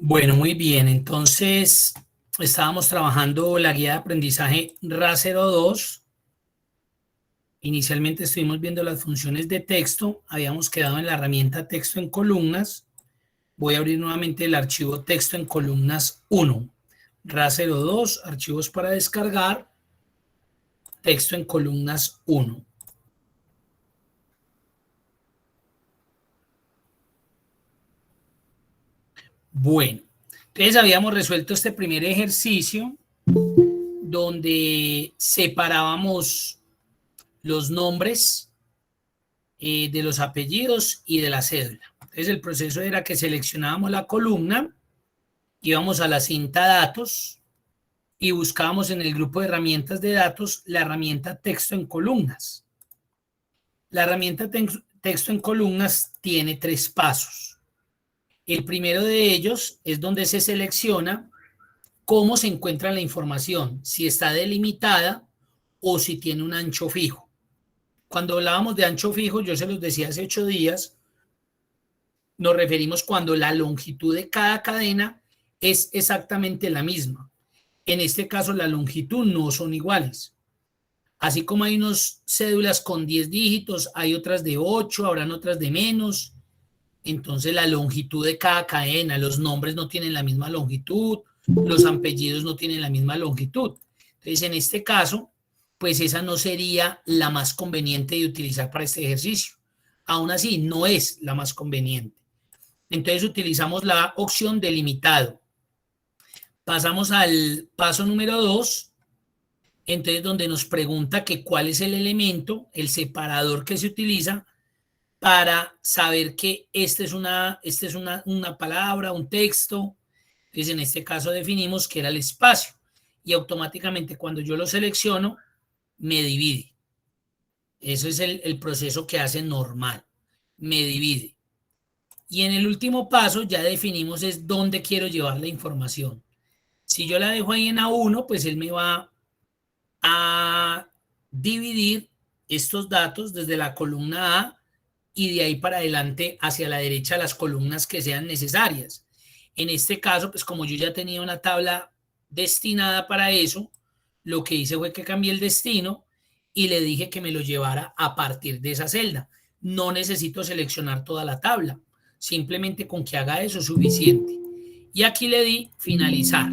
Bueno, muy bien. Entonces, estábamos trabajando la guía de aprendizaje RA02. Inicialmente estuvimos viendo las funciones de texto. Habíamos quedado en la herramienta texto en columnas. Voy a abrir nuevamente el archivo texto en columnas 1. RA02, archivos para descargar, texto en columnas 1. Bueno, entonces habíamos resuelto este primer ejercicio donde separábamos los nombres de los apellidos y de la cédula. Entonces el proceso era que seleccionábamos la columna, íbamos a la cinta datos y buscábamos en el grupo de herramientas de datos la herramienta texto en columnas. La herramienta texto en columnas tiene 3 pasos. El primero de ellos es donde se selecciona cómo se encuentra la información, si está delimitada o si tiene un ancho fijo. Cuando hablábamos de ancho fijo, yo se los decía hace 8 días, nos referimos cuando la longitud de cada cadena es exactamente la misma. En este caso, la longitud no son iguales. Así como hay unas cédulas con 10 dígitos, hay otras de 8, habrán otras de menos. Entonces, la longitud de cada cadena, los nombres no tienen la misma longitud, los apellidos no tienen la misma longitud. Entonces, en este caso, pues esa no sería la más conveniente de utilizar para este ejercicio. Aún así, no es la más conveniente. Entonces utilizamos la opción delimitado. Pasamos al paso número 2, entonces donde nos pregunta que cuál es el elemento, el separador que se utiliza para saber que esta es una palabra, un texto. Entonces en este caso definimos que era el espacio y automáticamente cuando yo lo selecciono me divide. Eso es el proceso que hace normal, me divide. Y en el último paso ya definimos es dónde quiero llevar la información. Si yo la dejo ahí en A1, pues él me va a dividir estos datos desde la columna A y de ahí para adelante hacia la derecha las columnas que sean necesarias. En este caso, pues como yo ya tenía una tabla destinada para eso, lo que hice fue que cambié el destino y le dije que me lo llevara a partir de esa celda. No necesito seleccionar toda la tabla, simplemente con que haga eso es suficiente. Y aquí le di finalizar.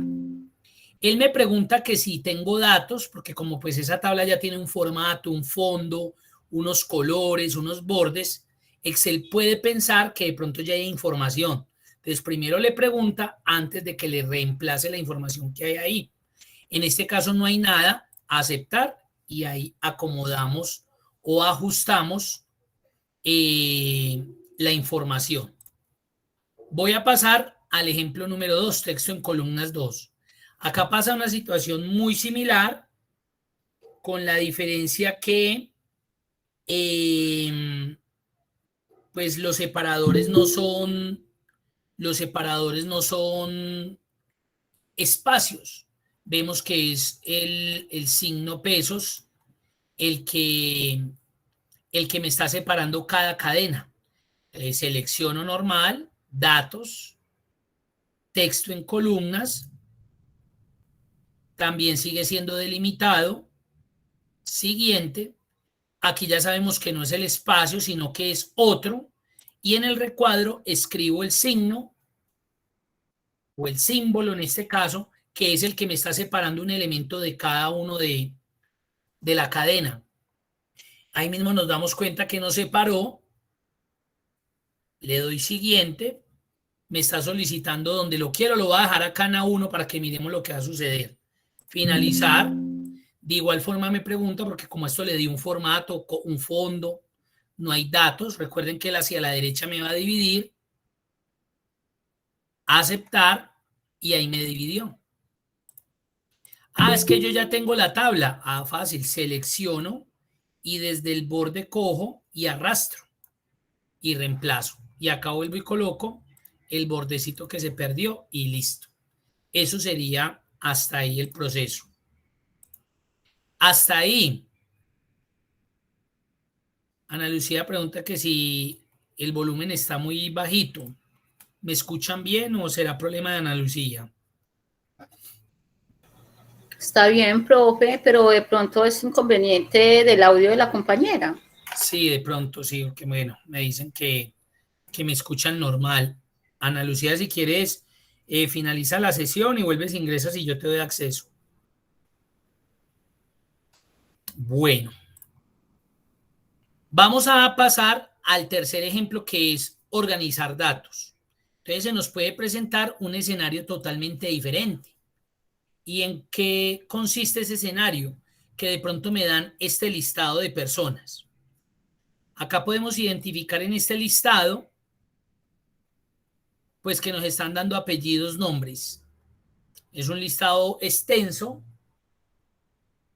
Él me pregunta que si tengo datos, porque como pues esa tabla ya tiene un formato, un fondo, unos colores, unos bordes, Excel puede pensar que de pronto ya hay información. Entonces primero le pregunta antes de que le reemplace la información que hay ahí. En este caso no hay nada, aceptar y ahí acomodamos o ajustamos la información. Voy a pasar al ejemplo número 2, texto en columnas 2. Acá pasa una situación muy similar, con la diferencia que pues los separadores no son espacios. Vemos que es el signo pesos el que, el que me está separando cada cadena. Selecciono normal, datos, texto en columnas, también sigue siendo delimitado. Siguiente, aquí ya sabemos que no es el espacio, sino que es otro. Y en el recuadro escribo el signo o el símbolo en este caso, que es el que me está separando un elemento de cada uno de la cadena. Ahí mismo nos damos cuenta que nos separó. Le doy siguiente. Me está solicitando donde lo quiero. Lo voy a dejar acá en A1 para que miremos lo que va a suceder. Finalizar. De igual forma me pregunta, porque como esto le di un formato, un fondo, no hay datos. Recuerden que él hacia la derecha me va a dividir. Aceptar y ahí me dividió. Es que yo ya tengo la tabla. Fácil. Selecciono y desde el borde cojo y arrastro y reemplazo. Y acá vuelvo y coloco el bordecito que se perdió y listo. Eso sería hasta ahí el proceso. Hasta ahí. Ana Lucía pregunta que si el volumen está muy bajito. ¿Me escuchan bien o será problema de Ana Lucía? Está bien, profe, pero de pronto es inconveniente del audio de la compañera. Sí, de pronto, sí, porque bueno, me dicen que me escuchan normal. Ana Lucía, si quieres, finaliza la sesión y vuelves, ingresas y yo te doy acceso. Bueno, vamos a pasar al tercer ejemplo que es organizar datos. Entonces se nos puede presentar un escenario totalmente diferente. ¿Y en qué consiste ese escenario? Que de pronto me dan este listado de personas. Acá podemos identificar en este listado, pues que nos están dando apellidos, nombres. Es un listado extenso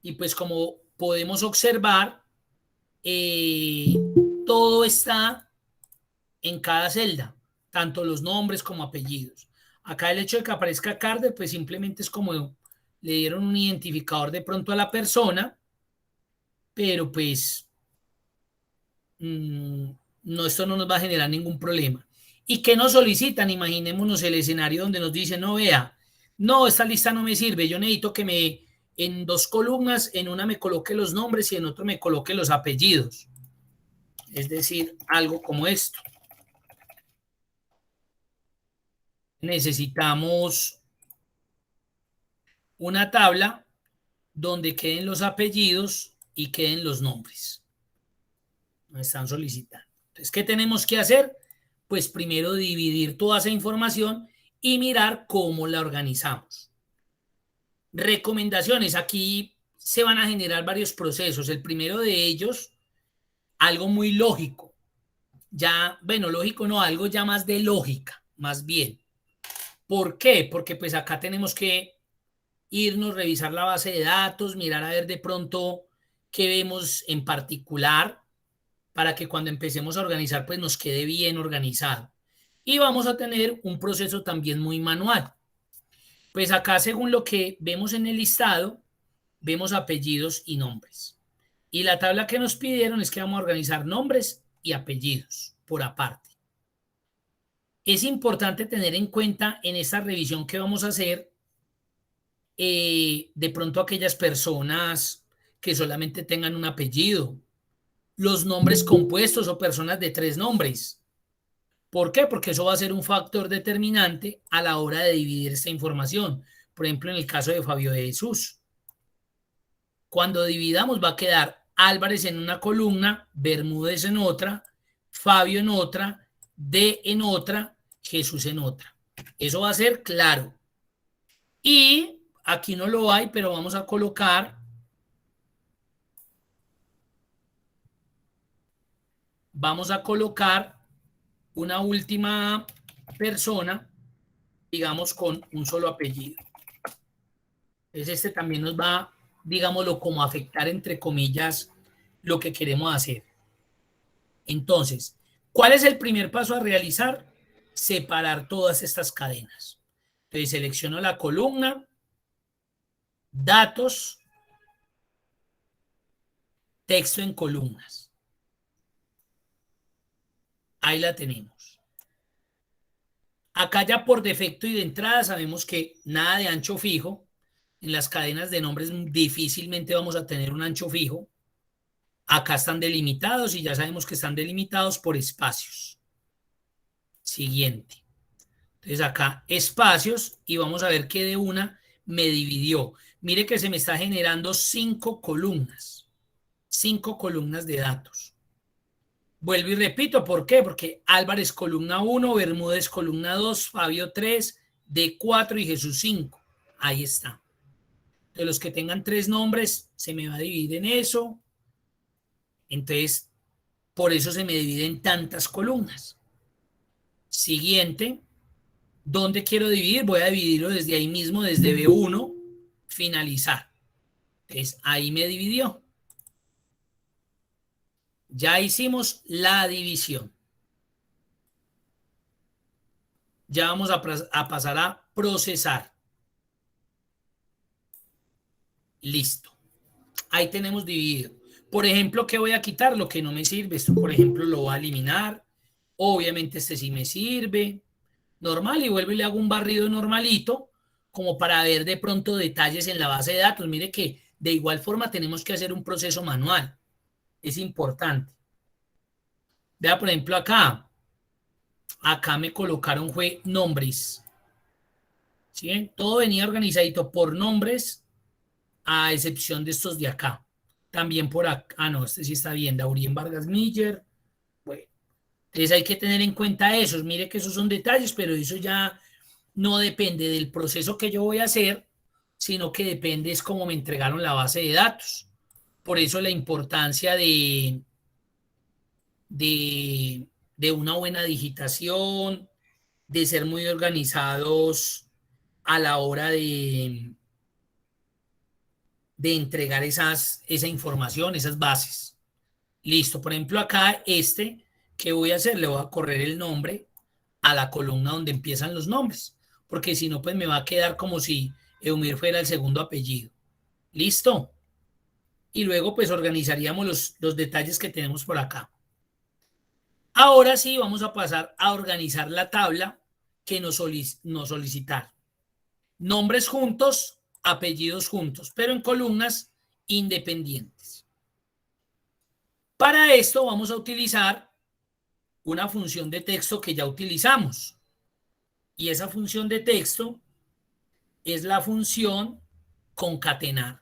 y pues como podemos observar, eh, todo está en cada celda, tanto los nombres como apellidos. Acá el hecho de que aparezca Carter, pues simplemente es como le dieron un identificador de pronto a la persona, pero pues no, esto no nos va a generar ningún problema. ¿Y qué nos solicitan? Imaginémonos el escenario donde nos dicen, no, vea, no, esta lista no me sirve, yo necesito que en 2 columnas, en una me coloque los nombres y en otro me coloque los apellidos. Es decir, algo como esto. Necesitamos una tabla donde queden los apellidos y queden los nombres. Nos están solicitando. Entonces, ¿qué tenemos que hacer? Pues primero dividir toda esa información y mirar cómo la organizamos. Recomendaciones. Aquí se van a generar varios procesos. El primero de ellos, algo muy lógico. Ya, bueno, lógico no, algo ya más de lógica, más bien. ¿Por qué? Porque pues acá tenemos que irnos, revisar la base de datos, mirar a ver de pronto qué vemos en particular para que cuando empecemos a organizar pues nos quede bien organizado. Y vamos a tener un proceso también muy manual. Pues acá según lo que vemos en el listado, vemos apellidos y nombres. Y la tabla que nos pidieron es que vamos a organizar nombres y apellidos por aparte. Es importante tener en cuenta en esta revisión que vamos a hacer, de pronto aquellas personas que solamente tengan un apellido, los nombres compuestos o personas de 3 nombres. ¿Por qué? Porque eso va a ser un factor determinante a la hora de dividir esta información. Por ejemplo, en el caso de Fabio de Jesús. Cuando dividamos va a quedar Álvarez en una columna, Bermúdez en otra, Fabio en otra, D en otra, Jesús en otra. Eso va a ser claro. Y aquí no lo hay, pero vamos a colocar una última persona, digamos, con un solo apellido. Entonces, este también nos va, digámoslo, como a afectar, entre comillas, lo que queremos hacer. Entonces, ¿cuál es el primer paso a realizar? Separar todas estas cadenas. Entonces, selecciono la columna, datos, texto en columnas. Ahí la tenemos. Acá ya por defecto y de entrada sabemos que nada de ancho fijo. En las cadenas de nombres difícilmente vamos a tener un ancho fijo. Acá están delimitados y ya sabemos que están delimitados por espacios. Siguiente. Entonces acá espacios y vamos a ver que de una me dividió. Mire que se me está generando 5 columnas. 5 columnas de datos. Vuelvo y repito, ¿por qué? Porque Álvarez columna 1, Bermúdez columna 2, Fabio 3, D4 y Jesús 5. Ahí está. De los que tengan 3 nombres, se me va a dividir en eso. Entonces, por eso se me divide en tantas columnas. Siguiente. ¿Dónde quiero dividir? Voy a dividirlo desde ahí mismo, desde B1, finalizar. Entonces, ahí me dividió. Ya hicimos la división. Ya vamos a pasar a procesar. Listo. Ahí tenemos dividido. Por ejemplo, ¿qué voy a quitar? Lo que no me sirve. Esto, por ejemplo, lo voy a eliminar. Obviamente este sí me sirve. normal y vuelvo y le hago un barrido normalito como para ver de pronto detalles en la base de datos. Mire que de igual forma tenemos que hacer un proceso manual. Es importante. Vea, por ejemplo, acá me colocaron fue nombres. ¿Sí? Todo venía organizadito por nombres, a excepción de estos de acá. También por acá, no, este sí está bien, Daurien Vargas Miller. Bueno, entonces hay que tener en cuenta esos. Mire que esos son detalles, pero eso ya no depende del proceso que yo voy a hacer, sino que depende es cómo me entregaron la base de datos. Por eso la importancia de una buena digitación, de ser muy organizados a la hora de entregar esa información, esas bases. Listo, por ejemplo, acá ¿qué voy a hacer? Le voy a correr el nombre a la columna donde empiezan los nombres, porque si no, pues me va a quedar como si Eumir fuera el segundo apellido. Listo. Y luego, pues organizaríamos los detalles que tenemos por acá. Ahora sí, vamos a pasar a organizar la tabla que nos solicitar. Nombres juntos, apellidos juntos, pero en columnas independientes. Para esto vamos a utilizar una función de texto que ya utilizamos. Y esa función de texto es la función concatenar.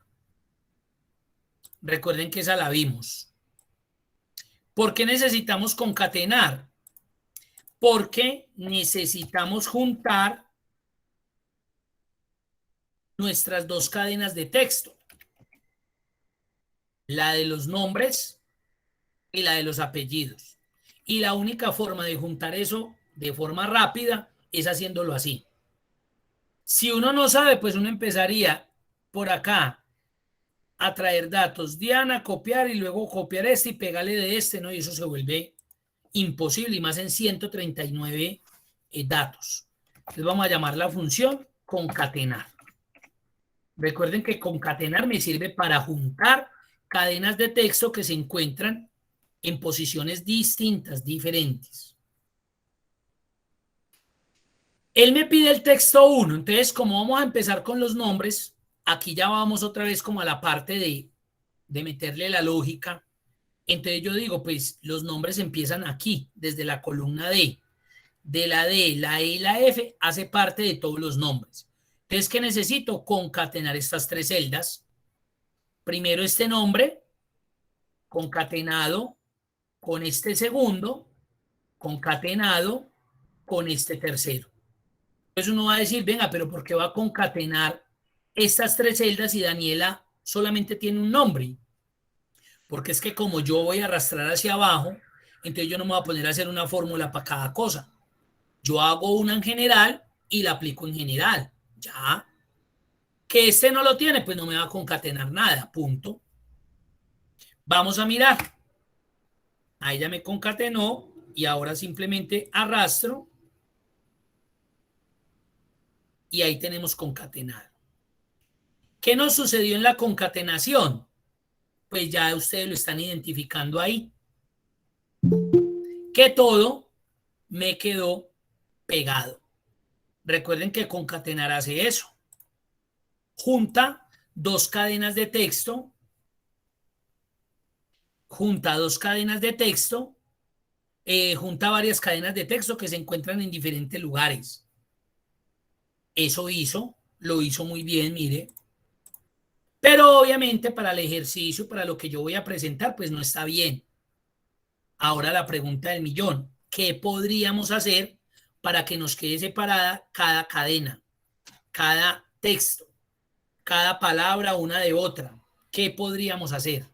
Recuerden que esa la vimos. ¿Por qué necesitamos concatenar? Porque necesitamos juntar nuestras dos cadenas de texto. La de los nombres y la de los apellidos. Y la única forma de juntar eso de forma rápida es haciéndolo así. Si uno no sabe, pues uno empezaría por acá a traer datos. Diana, copiar y luego copiar este y pegarle de este, ¿no? Y eso se vuelve imposible y más en 139 datos. Entonces vamos a llamar la función concatenar. Recuerden que concatenar me sirve para juntar cadenas de texto que se encuentran en posiciones distintas, diferentes. Él me pide el texto 1, entonces como vamos a empezar con los nombres, aquí ya vamos otra vez como a la parte de meterle la lógica. Entonces yo digo, pues los nombres empiezan aquí, desde la columna D. De la D, la E y la F hace parte de todos los nombres. Entonces, ¿qué necesito? Concatenar estas tres celdas. Primero este nombre, concatenado con este segundo, concatenado con este tercero. Entonces uno va a decir, venga, pero ¿por qué va a concatenar estas tres celdas y Daniela solamente tiene un nombre? Porque es que como yo voy a arrastrar hacia abajo, entonces yo no me voy a poner a hacer una fórmula para cada cosa. Yo hago una en general y la aplico en general. Ya. Que este no lo tiene, pues no me va a concatenar nada. Punto. Vamos a mirar. Ahí ya me concatenó y ahora simplemente arrastro y ahí tenemos concatenar. ¿Qué nos sucedió en la concatenación? Pues ya ustedes lo están identificando ahí. Que todo me quedó pegado. Recuerden que concatenar hace eso. Junta dos cadenas de texto. Junta dos cadenas de texto. Junta varias cadenas de texto que se encuentran en diferentes lugares. Eso lo hizo muy bien, mire. Pero obviamente para el ejercicio, para lo que yo voy a presentar, pues no está bien. Ahora la pregunta del millón, ¿qué podríamos hacer para que nos quede separada cada cadena, cada texto, cada palabra una de otra? ¿Qué podríamos hacer?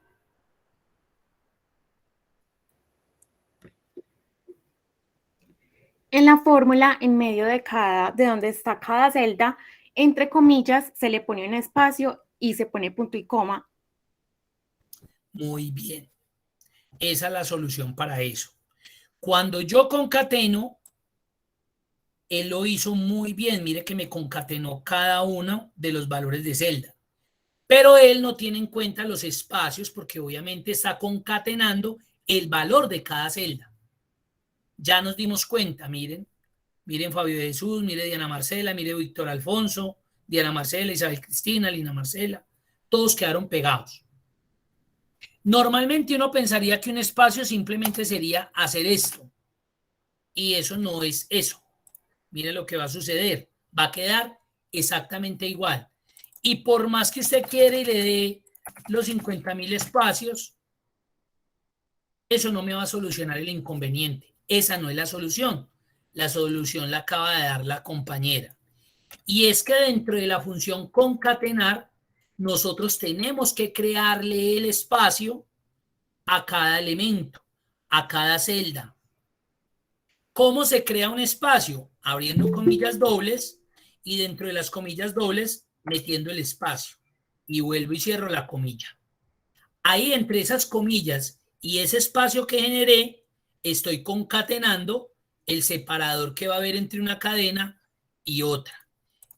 En la fórmula, en medio de donde está cada celda, entre comillas, se le pone un espacio y se pone punto y coma. Muy bien. Esa es la solución para eso. Cuando yo concateno, él lo hizo muy bien. Mire que me concatenó cada uno de los valores de celda. Pero él no tiene en cuenta los espacios porque obviamente está concatenando el valor de cada celda. Ya nos dimos cuenta, miren, Miren Fabio de Jesús, mire Diana Marcela, mire Víctor Alfonso, Diana Marcela, Isabel Cristina, Lina Marcela, todos quedaron pegados. Normalmente uno pensaría que un espacio simplemente sería hacer esto, y eso no es eso. Mire lo que va a suceder, va a quedar exactamente igual. Y por más que usted quiera y le dé los 50.000 espacios, eso no me va a solucionar el inconveniente. Esa no es la solución. La solución la acaba de dar la compañera. Y es que dentro de la función concatenar, nosotros tenemos que crearle el espacio a cada elemento, a cada celda. ¿Cómo se crea un espacio? Abriendo comillas dobles y dentro de las comillas dobles metiendo el espacio. Y vuelvo y cierro la comilla. Ahí entre esas comillas y ese espacio que generé, estoy concatenando el separador que va a haber entre una cadena y otra.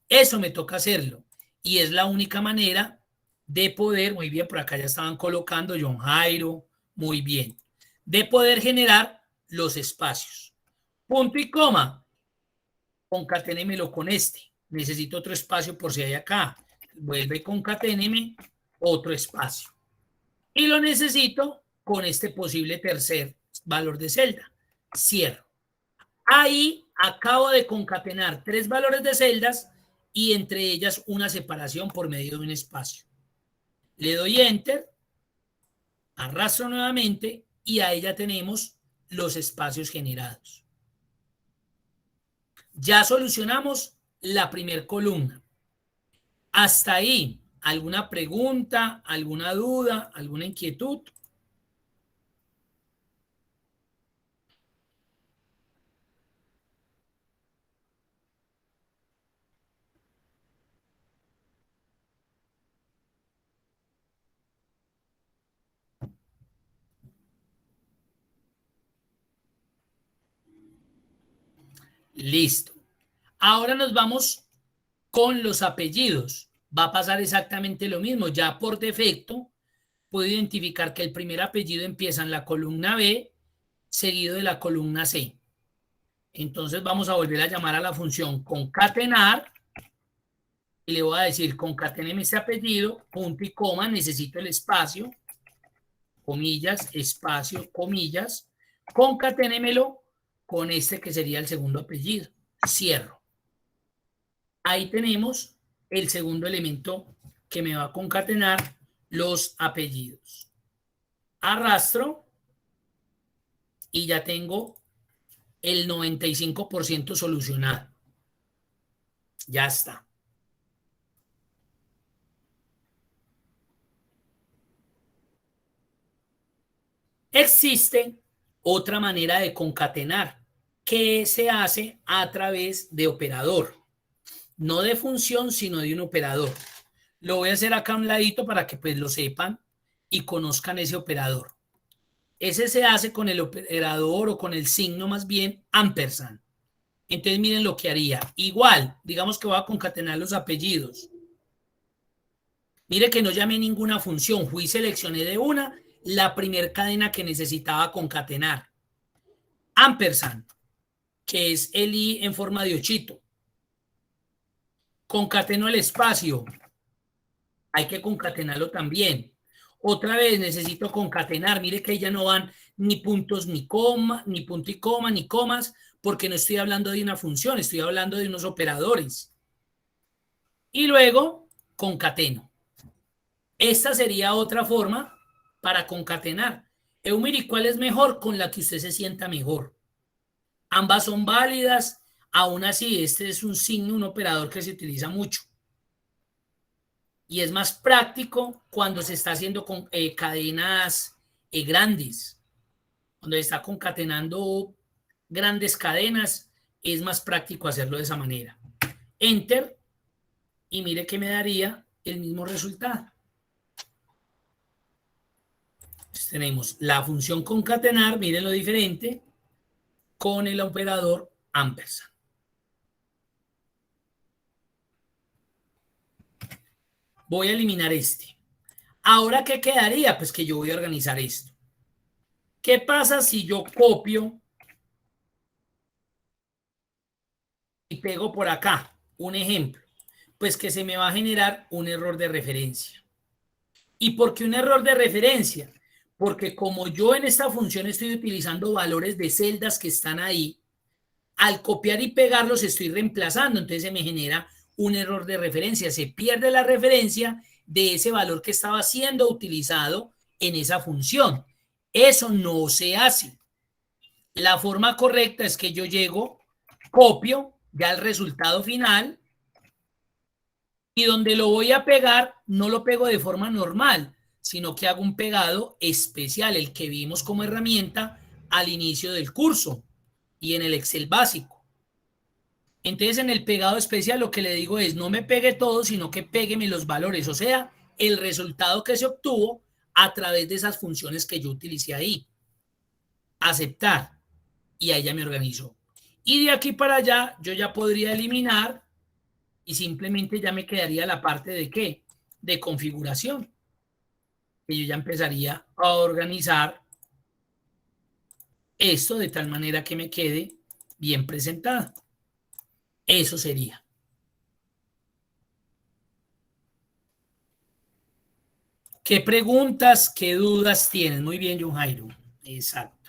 Eso me toca hacerlo. Y es la única manera de poder, muy bien, por acá ya estaban colocando John Jairo, muy bien, de poder generar los espacios. Punto y coma, concaténemelo con este. Necesito otro espacio por si hay acá. Vuelve y concaténeme otro espacio. Y lo necesito con este posible tercer valor de celda. Cierro. Ahí acabo de concatenar 3 valores de celdas y entre ellas una separación por medio de un espacio. Le doy Enter, arrastro nuevamente y ahí ya tenemos los espacios generados. Ya solucionamos la primera columna. Hasta ahí, ¿alguna pregunta, alguna duda, alguna inquietud? Listo. Ahora nos vamos con los apellidos. Va a pasar exactamente lo mismo. Ya por defecto puedo identificar que el primer apellido empieza en la columna B, seguido de la columna C. Entonces vamos a volver a llamar a la función concatenar y le voy a decir concaténeme este apellido, punto y coma, necesito el espacio, comillas, espacio, comillas, concaténemelo con este que sería el segundo apellido. Cierro. Ahí tenemos el segundo elemento que me va a concatenar los apellidos. Arrastro y ya tengo el 95% solucionado. Ya está. Existe otra manera de concatenar que se hace a través de operador. No de función, sino de un operador. Lo voy a hacer acá a un ladito para que pues lo sepan y conozcan ese operador. Ese se hace con el operador o con el signo más bien ampersand. Entonces miren lo que haría. Igual, digamos que voy a concatenar los apellidos. Mire que no llamé ninguna función. Fui y seleccioné de una la primer cadena que necesitaba concatenar. Ampersand, que es el i en forma de ochito. Concateno el espacio. Hay que concatenarlo también. Otra vez necesito concatenar. Mire que ya no van ni puntos ni coma, ni punto y coma, ni comas, porque no estoy hablando de una función, estoy hablando de unos operadores. Y luego concateno. Esta sería otra forma para concatenar. Eumiri, ¿cuál es mejor? Con la que usted se sienta mejor. Ambas son válidas. Aún así, este es un signo, un operador que se utiliza mucho. Y es más práctico cuando se está haciendo con cadenas grandes. Cuando se está concatenando grandes cadenas, es más práctico hacerlo de esa manera. Enter. Y mire que me daría el mismo resultado. Entonces tenemos la función concatenar, miren lo diferente, con el operador ampersand. Voy a eliminar este. Ahora, ¿qué quedaría? Pues que yo voy a organizar esto. ¿Qué pasa si yo copio y pego por acá un ejemplo, pues que se me va a generar un error de referencia. ¿Y por qué un error de referencia? Porque como yo en esta función estoy utilizando valores de celdas que están ahí, al copiar y pegarlos estoy reemplazando, entonces se me genera un error de referencia, se pierde la referencia de ese valor que estaba siendo utilizado en esa función. Eso no se hace. La forma correcta es que yo llego, copio ya el resultado final y donde lo voy a pegar no lo pego de forma normal, sino que hago un pegado especial, el que vimos como herramienta al inicio del curso y en el Excel básico. Entonces en el pegado especial lo que le digo es no me pegue todo, sino que pégueme los valores, o sea, el resultado que se obtuvo a través de esas funciones que yo utilicé ahí. Aceptar. Y ahí ya me organizo. Y de aquí para allá yo ya podría eliminar y simplemente ya me quedaría la parte de ¿qué? De configuración. Y yo ya empezaría a organizar esto de tal manera que me quede bien presentado. Eso sería. ¿Qué preguntas, qué dudas tienes? Muy bien, John Jairo. Exacto.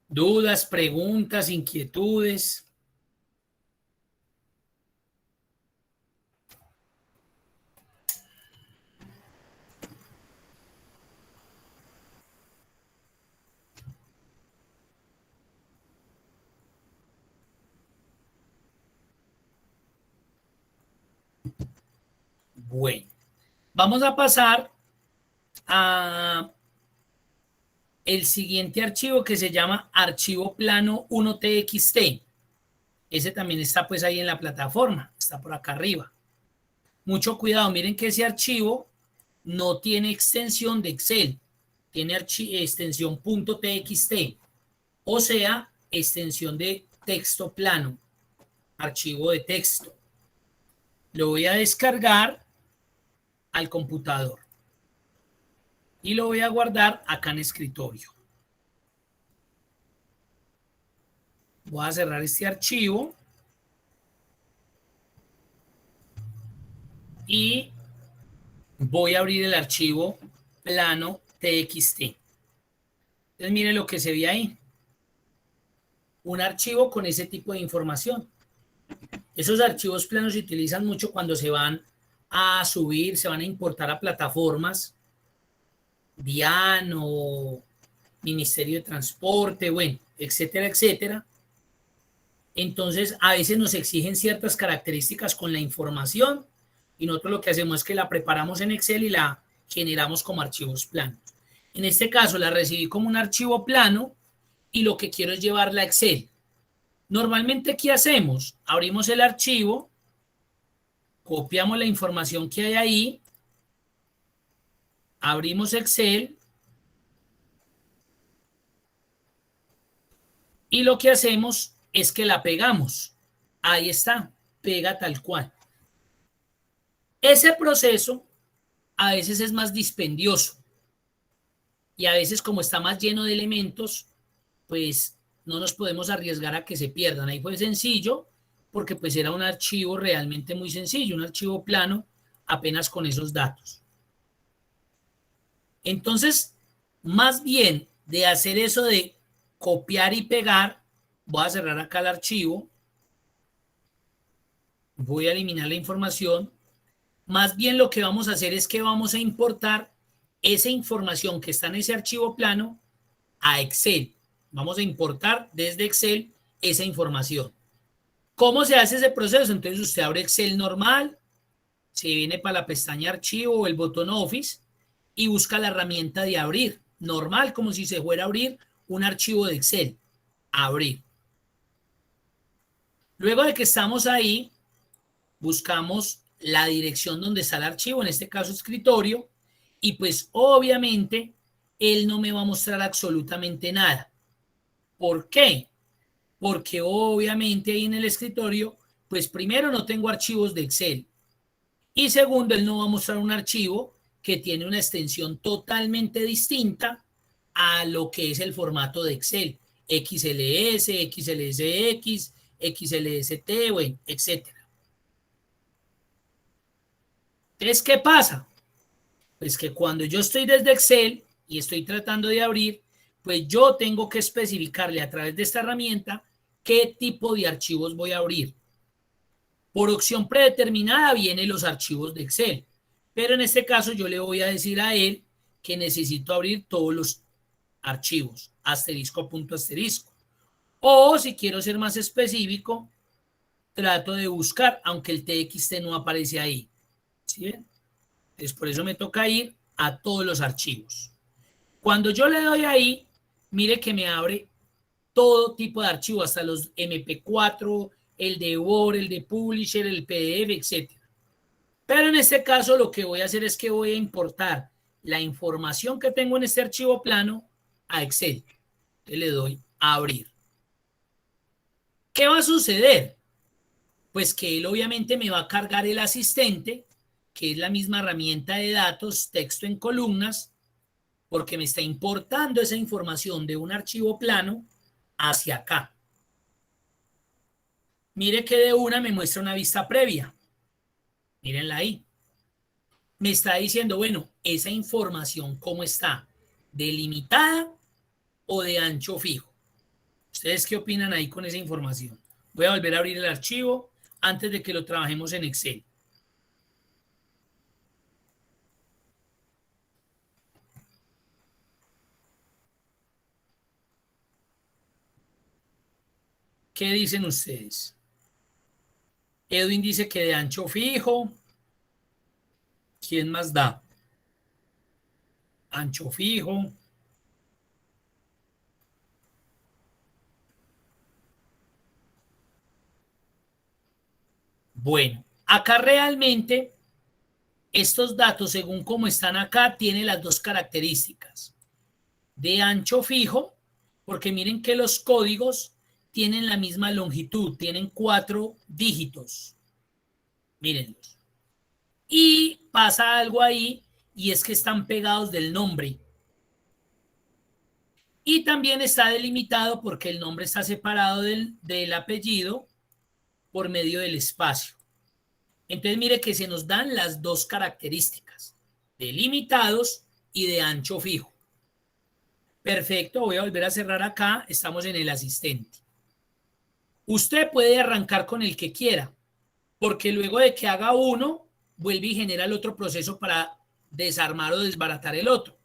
Dudas, preguntas, inquietudes. Bueno, vamos a pasar a el siguiente archivo que se llama archivo plano 1txt. Ese también está pues ahí en la plataforma, está por acá arriba. Mucho cuidado, miren que ese archivo no tiene extensión de Excel, tiene extensión .txt, o sea, extensión de texto plano, archivo de texto. Lo voy a descargar al computador y lo voy a guardar acá en escritorio. Voy a cerrar este archivo y voy a abrir el archivo plano txt. Entonces miren lo que se ve ahí. Un archivo con ese tipo de información. Esos archivos planos se utilizan mucho cuando se van a subir, se van a importar a plataformas, DIAN o Ministerio de Transporte, bueno, etcétera, etcétera. Entonces, a veces nos exigen ciertas características con la información y nosotros lo que hacemos es que la preparamos en Excel y la generamos como archivos planos. En este caso, la recibí como un archivo plano y lo que quiero es llevarla a Excel. Normalmente, ¿qué hacemos? Abrimos el archivo, copiamos la información que hay ahí, abrimos Excel y lo que hacemos es que la pegamos. Ahí está, pega tal cual. Ese proceso a veces es más dispendioso y a veces como está más lleno de elementos, pues no nos podemos arriesgar a que se pierdan. Ahí fue sencillo porque pues era un archivo realmente muy sencillo, un archivo plano apenas con esos datos. Entonces, más bien de hacer eso de copiar y pegar, voy a cerrar acá el archivo, voy a eliminar la información. Más bien lo que vamos a hacer es que vamos a importar esa información que está en ese archivo plano a Excel. Vamos a importar desde Excel esa información. ¿Cómo se hace ese proceso? Entonces usted abre Excel normal, se viene para la pestaña archivo o el botón Office y busca la herramienta de abrir, normal, como si se fuera a abrir un archivo de Excel. Abrir. Luego de que estamos ahí, buscamos la dirección donde está el archivo, en este caso escritorio, y pues obviamente él no me va a mostrar absolutamente nada. ¿Por qué? Porque obviamente ahí en el escritorio, pues primero no tengo archivos de Excel Y segundo, él nos va a mostrar un archivo que tiene una extensión totalmente distinta a lo que es el formato de Excel. XLS, XLSX, XLST, bueno, etc. Entonces, ¿qué pasa? Pues que cuando yo estoy desde Excel y estoy tratando de abrir, pues yo tengo que especificarle a través de esta herramienta qué tipo de archivos voy a abrir. Por opción predeterminada vienen los archivos de Excel, pero en este caso yo le voy a decir a él que necesito abrir todos los archivos, asterisco, punto, asterisco. O si quiero ser más específico, trato de buscar, aunque el TXT no aparece ahí. ¿Sí ven? Entonces por eso me toca ir a todos los archivos. Cuando yo le doy ahí, mire que me abre todo tipo de archivos, hasta los MP4, el de Word, el de Publisher, el PDF, etc. Pero en este caso lo que voy a hacer es que voy a importar la información que tengo en este archivo plano a Excel. Entonces le doy a abrir. ¿Qué va a suceder? Pues que él obviamente me va a cargar el asistente, que es la misma herramienta de datos, texto en columnas, porque me está importando esa información de un archivo plano hacia acá. Mire que de una me muestra una vista previa. Mírenla ahí. Me está diciendo, bueno, esa información, ¿cómo está? ¿Delimitada o de ancho fijo? ¿Ustedes qué opinan ahí con esa información? Voy a volver a abrir el archivo antes de que lo trabajemos en Excel. ¿Qué dicen ustedes? Edwin dice que de ancho fijo. ¿Quién más da? Ancho fijo. Bueno, acá realmente estos datos, según como están acá, tienen las dos características. De ancho fijo, porque miren que los códigos tienen la misma longitud, tienen 4 dígitos. Mírenlos. Y pasa algo ahí, y es que están pegados del nombre. Y también está delimitado porque el nombre está separado del apellido por medio del espacio. Entonces mire que se nos dan las dos características, delimitados y de ancho fijo. Perfecto, voy a volver a cerrar acá, estamos en el asistente. Usted puede arrancar con el que quiera, porque luego de que haga uno, vuelve y genera el otro proceso para desarmar o desbaratar el otro.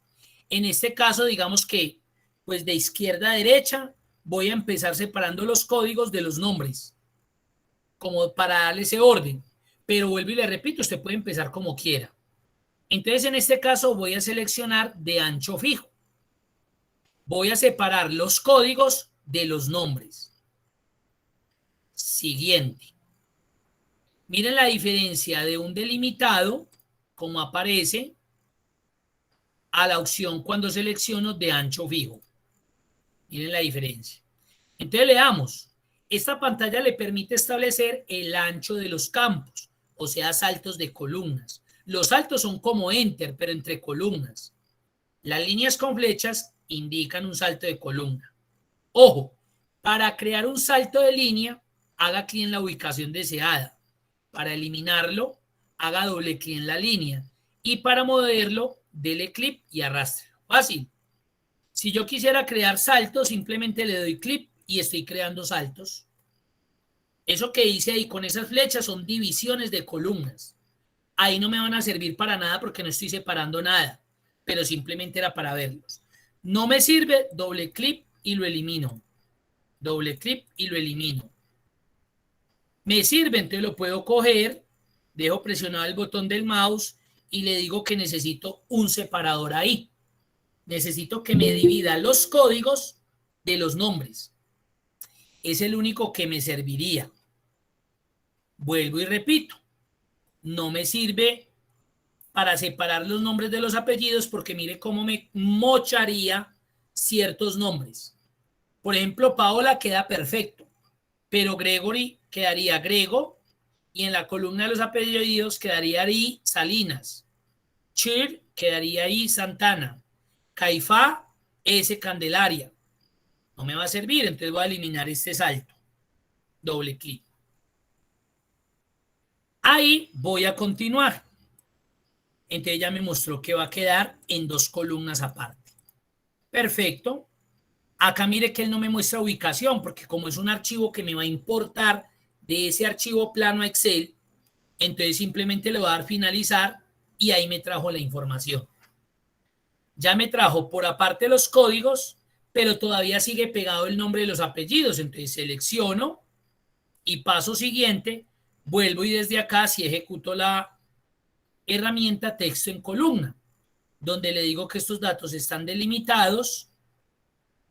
En este caso, digamos que, pues de izquierda a derecha, voy a empezar separando los códigos de los nombres, como para darle ese orden. Pero vuelvo y le repito, usted puede empezar como quiera. Entonces, en este caso, voy a seleccionar de ancho fijo. Voy a separar los códigos de los nombres. Siguiente. Miren la diferencia de un delimitado, como aparece, a la opción cuando selecciono de ancho fijo. Miren la diferencia. Entonces leamos. Esta pantalla le permite establecer el ancho de los campos, o sea, saltos de columnas. Los saltos son como enter, pero entre columnas. Las líneas con flechas indican un salto de columna. Ojo, para crear un salto de línea, haga clic en la ubicación deseada. Para eliminarlo, haga doble clic en la línea. Y para moverlo, dele clic y arrástrelo. Fácil. Si yo quisiera crear saltos, simplemente le doy clic y estoy creando saltos. Eso que hice ahí con esas flechas son divisiones de columnas. Ahí no me van a servir para nada porque no estoy separando nada, pero simplemente era para verlos. No me sirve, doble clic y lo elimino. Doble clic y lo elimino. Me sirve, entonces lo puedo coger, dejo presionado el botón del mouse y le digo que necesito un separador ahí. Necesito que me divida los códigos de los nombres. Es el único que me serviría. Vuelvo y repito, no me sirve para separar los nombres de los apellidos porque mire cómo me mocharía ciertos nombres. Por ejemplo, Paola queda perfecto, pero Gregory quedaría Grego Y en la columna de los apellidos quedaría ahí Salinas. Chir quedaría ahí Santana. Caifá, S. Candelaria. No me va a servir, entonces voy a eliminar este salto. Doble clic. Ahí voy a continuar. Entonces ya me mostró que va a quedar en 2 columnas aparte. Perfecto. Acá mire que él no me muestra ubicación, porque como es un archivo que me va a importar de ese archivo plano a Excel, entonces simplemente le voy a dar finalizar y ahí me trajo la información. Ya me trajo por aparte los códigos, pero todavía sigue pegado el nombre de los apellidos. Entonces selecciono y paso siguiente, vuelvo y desde acá si ejecuto la herramienta texto en columna, donde le digo que estos datos están delimitados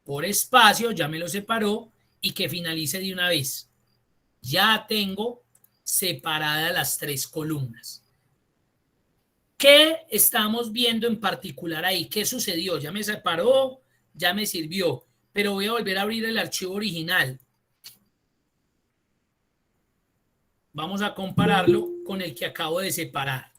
por espacio, ya me lo separó y que finalice de una vez. Ya tengo separadas las 3 columnas. ¿Qué estamos viendo en particular ahí? ¿Qué sucedió? Ya me separó, ya me sirvió, pero voy a volver a abrir el archivo original. Vamos a compararlo con el que acabo de separar.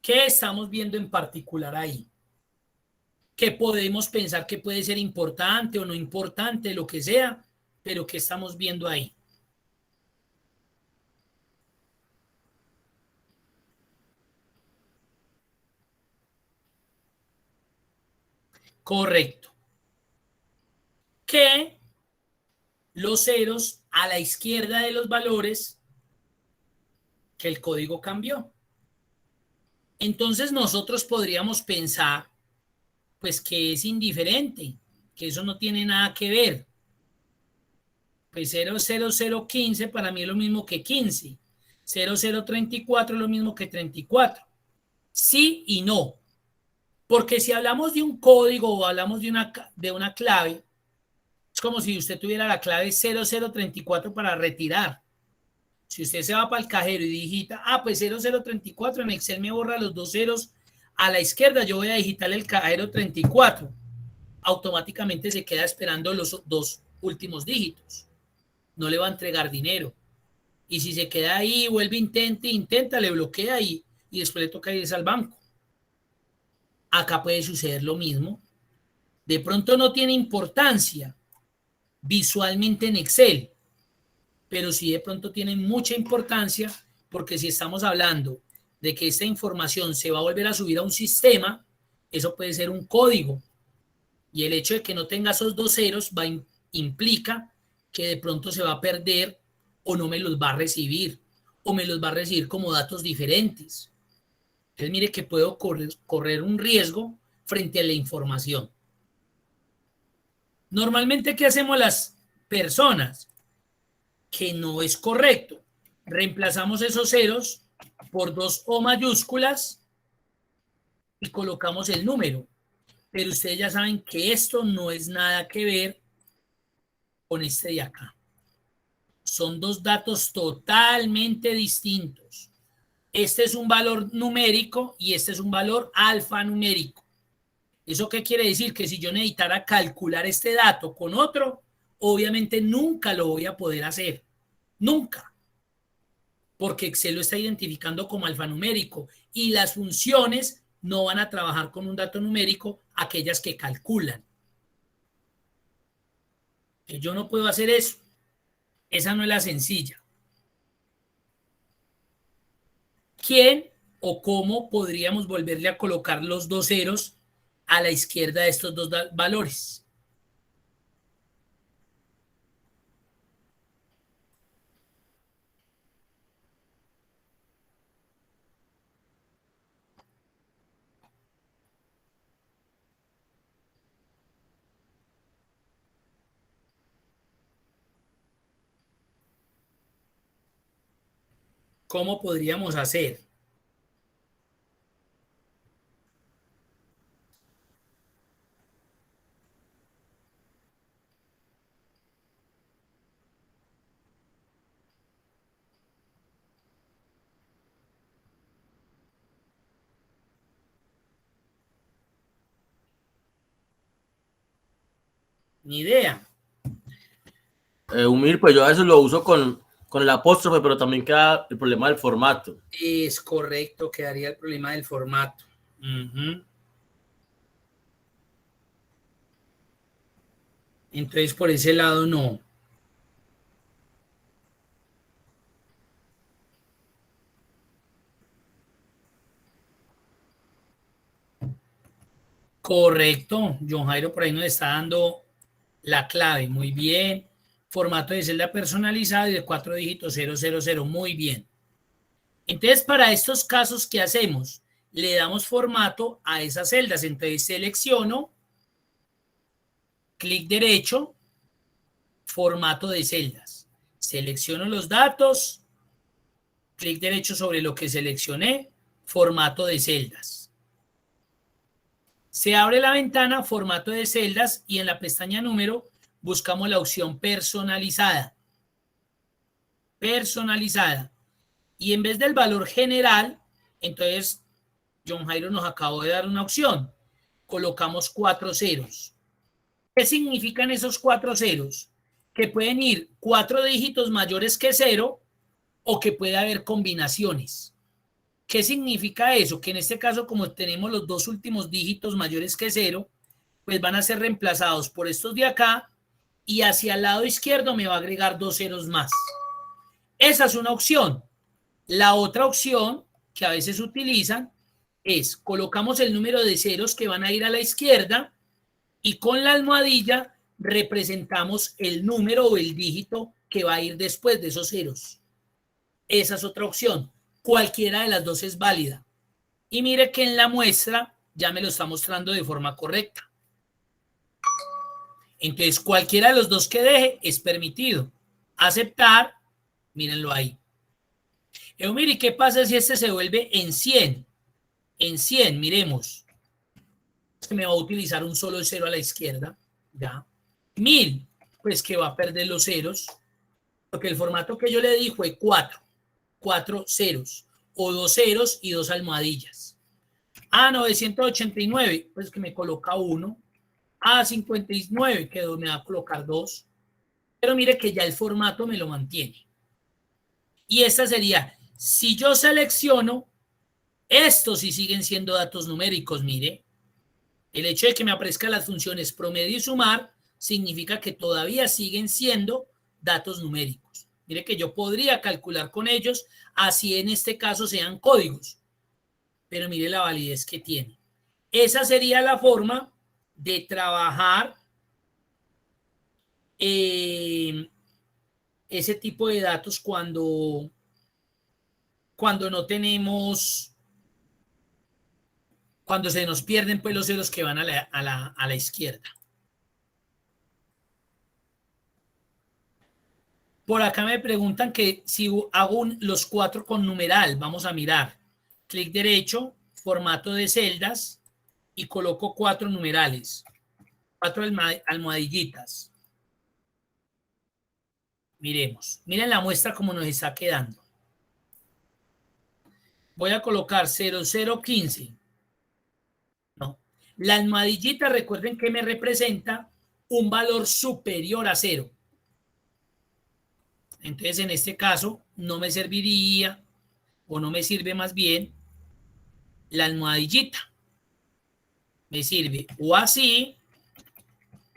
¿Qué estamos viendo en particular ahí? ¿Qué podemos pensar que puede ser importante o no importante, lo que sea, pero ¿qué estamos viendo ahí? Correcto. Que los ceros a la izquierda de los valores, que el código cambió. Entonces nosotros podríamos pensar, pues que es indiferente, que eso no tiene nada que ver. Pues 00015 para mí es lo mismo que 15. 0034 es lo mismo que 34. Sí y no. Porque si hablamos de un código o hablamos de una clave, es como si usted tuviera la clave 0034 para retirar. Si usted se va para el cajero y digita, pues 0034, en Excel me borra los 2 ceros a la izquierda, yo voy a digitar el cajero 34. Automáticamente se queda esperando los 2 últimos dígitos. No le va a entregar dinero. Y si se queda ahí, vuelve, intenta, le bloquea y después le toca irse al banco. Acá puede suceder lo mismo. De pronto no tiene importancia visualmente en Excel, pero sí de pronto tiene mucha importancia porque si estamos hablando de que esta información se va a volver a subir a un sistema, eso puede ser un código. Y el hecho de que no tenga esos 2 ceros implica que de pronto se va a perder o no me los va a recibir o me los va a recibir como datos diferentes. Entonces mire que puedo correr un riesgo frente a la información. Normalmente, ¿qué hacemos las personas? Que no es correcto. Reemplazamos esos ceros por 2 O mayúsculas y colocamos el número. Pero ustedes ya saben que esto no es nada que ver con este de acá. Son 2 datos totalmente distintos. Este es un valor numérico y este es un valor alfanumérico. ¿Eso qué quiere decir? Que si yo necesitara calcular este dato con otro, obviamente nunca lo voy a poder hacer. Nunca. Porque Excel lo está identificando como alfanumérico y las funciones no van a trabajar con un dato numérico, aquellas que calculan. Yo no puedo hacer eso. Esa no es la sencilla. ¿Quién o cómo podríamos volverle a colocar los 2 ceros a la izquierda de estos 2 valores? ¿Cómo podríamos hacer? Ni idea. Humil, pues yo a veces lo uso con el apóstrofe, pero también queda el problema del formato. Es correcto, quedaría el problema del formato. Entonces, por ese lado, no. Correcto. John Jairo por ahí nos está dando la clave. Muy bien. Formato de celda personalizado y de 4 dígitos 000. Muy bien. Entonces, para estos casos, ¿qué hacemos? Le damos formato a esas celdas. Entonces, selecciono, clic derecho, formato de celdas. Selecciono los datos, clic derecho sobre lo que seleccioné, formato de celdas. Se abre la ventana, formato de celdas, y en la pestaña número buscamos la opción personalizada. Personalizada. Y en vez del valor general, entonces John Jairo nos acabó de dar una opción. Colocamos 4 ceros. ¿Qué significan esos 4 ceros? Que pueden ir 4 dígitos mayores que 0 o que puede haber combinaciones. ¿Qué significa eso? Que en este caso, como tenemos los 2 últimos dígitos mayores que 0, pues van a ser reemplazados por estos de acá y hacia el lado izquierdo me va a agregar 2 ceros más. Esa es una opción. La otra opción que a veces utilizan es colocamos el número de ceros que van a ir a la izquierda y con la almohadilla representamos el número o el dígito que va a ir después de esos ceros. Esa es otra opción. Cualquiera de las dos es válida. Y mire que en la muestra ya me lo está mostrando de forma correcta. Entonces, cualquiera de los dos que deje es permitido. Aceptar, mírenlo ahí. Mire, ¿qué pasa si este se vuelve en 100? En 100, miremos. Que me va a utilizar un solo cero a la izquierda. Ya. 1000, pues que va a perder los ceros. Porque el formato que yo le di fue 4. 4 ceros. O 2 ceros y 2 almohadillas. 989, pues que me coloca 1. 59, que me va a colocar 2. Pero mire que ya el formato me lo mantiene. Y esta sería, si yo selecciono, estos sí siguen siendo datos numéricos, mire. El hecho de que me aparezcan las funciones promedio y sumar significa que todavía siguen siendo datos numéricos. Mire que yo podría calcular con ellos, así en este caso sean códigos. Pero mire la validez que tiene. Esa sería la forma de trabajar ese tipo de datos cuando no tenemos, cuando se nos pierden pues los ceros que van a la izquierda. Por acá me preguntan que si hago los 4 con numeral, vamos a mirar. Clic derecho, formato de celdas y coloco 4 numerales, 4 almohadillitas. Miremos, miren la muestra como nos está quedando. Voy a colocar 0015. No. La almohadillita, recuerden que me representa un valor superior a 0. Entonces, en este caso, no me serviría, o no me sirve más bien, la almohadillita. Me sirve o así,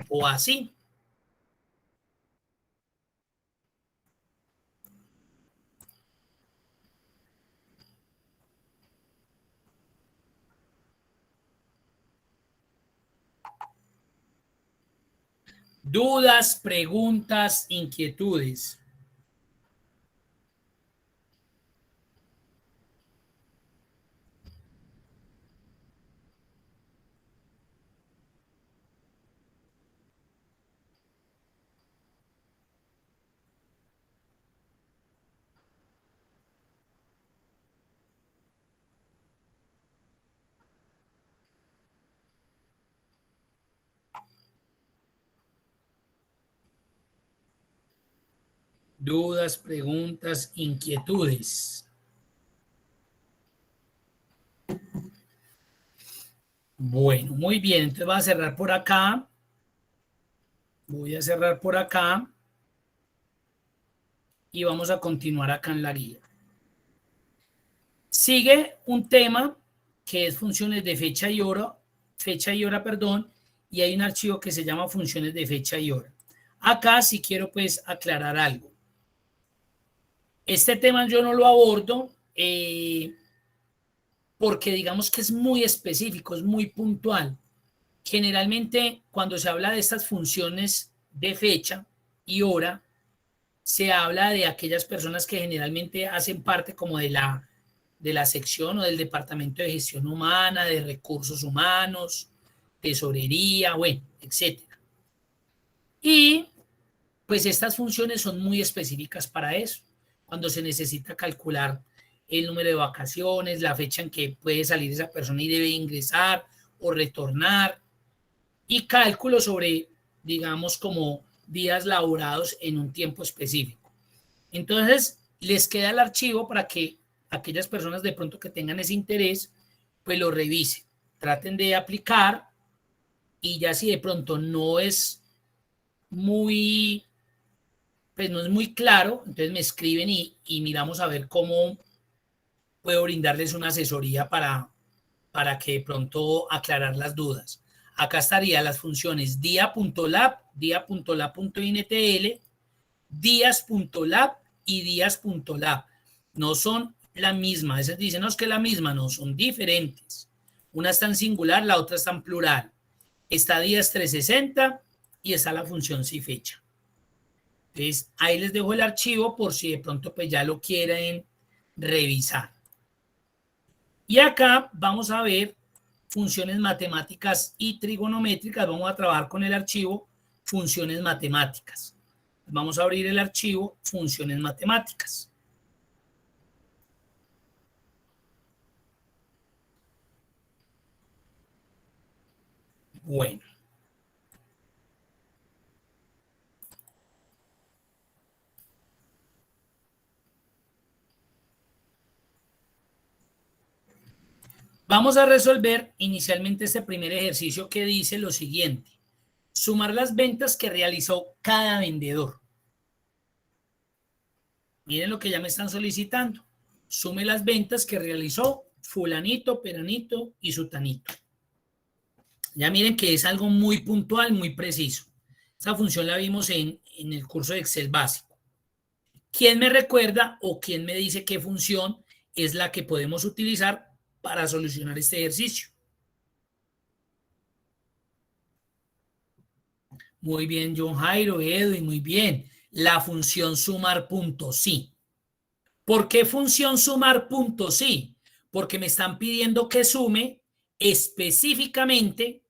o así. Dudas, preguntas, inquietudes. Dudas, preguntas, inquietudes. Bueno, muy bien. Entonces voy a cerrar por acá. Voy a cerrar por acá y vamos a continuar acá en la guía. Sigue un tema que es funciones de fecha y hora, y hay un archivo que se llama funciones de fecha y hora. Acá sí quiero pues aclarar algo. Este tema yo no lo abordo porque digamos que es muy específico, es muy puntual. Generalmente cuando se habla de estas funciones de fecha y hora, se habla de aquellas personas que generalmente hacen parte como de la sección o del departamento de gestión humana, de recursos humanos, tesorería, bueno, etcétera. Y pues estas funciones son muy específicas para eso. Cuando se necesita calcular el número de vacaciones, la fecha en que puede salir esa persona y debe ingresar o retornar, y cálculo sobre, digamos, como días laborados en un tiempo específico. Entonces, les queda el archivo para que aquellas personas de pronto que tengan ese interés, pues lo revisen, traten de aplicar, y ya si de pronto no es muy, pues no es muy claro, entonces me escriben y miramos a ver cómo puedo brindarles una asesoría para que de pronto aclarar las dudas. Acá estarían las funciones dia.lab, dia.lab.intl, días.lab y días.lab. No son la misma. A veces dicen, no, es que la misma, no, son diferentes. Una está en singular, la otra está en plural. Está días 360 y está la función si fecha. Entonces, ahí les dejo el archivo por si de pronto pues ya lo quieren revisar. Y acá vamos a ver funciones matemáticas y trigonométricas. Vamos a trabajar con el archivo funciones matemáticas. Vamos a abrir el archivo funciones matemáticas. Bueno. Vamos a resolver inicialmente este primer ejercicio que dice lo siguiente. Sumar las ventas que realizó cada vendedor. Miren lo que ya me están solicitando. Sume las ventas que realizó fulanito, peranito y sutanito. Ya miren que es algo muy puntual, muy preciso. Esa función la vimos en el curso de Excel básico. ¿Quién me recuerda o quién me dice qué función es la que podemos utilizar para solucionar este ejercicio? Muy bien, John Jairo, Edwin, muy bien. La función sumar punto sí. ¿Por qué función sumar punto sí? Porque me están pidiendo que sume específicamente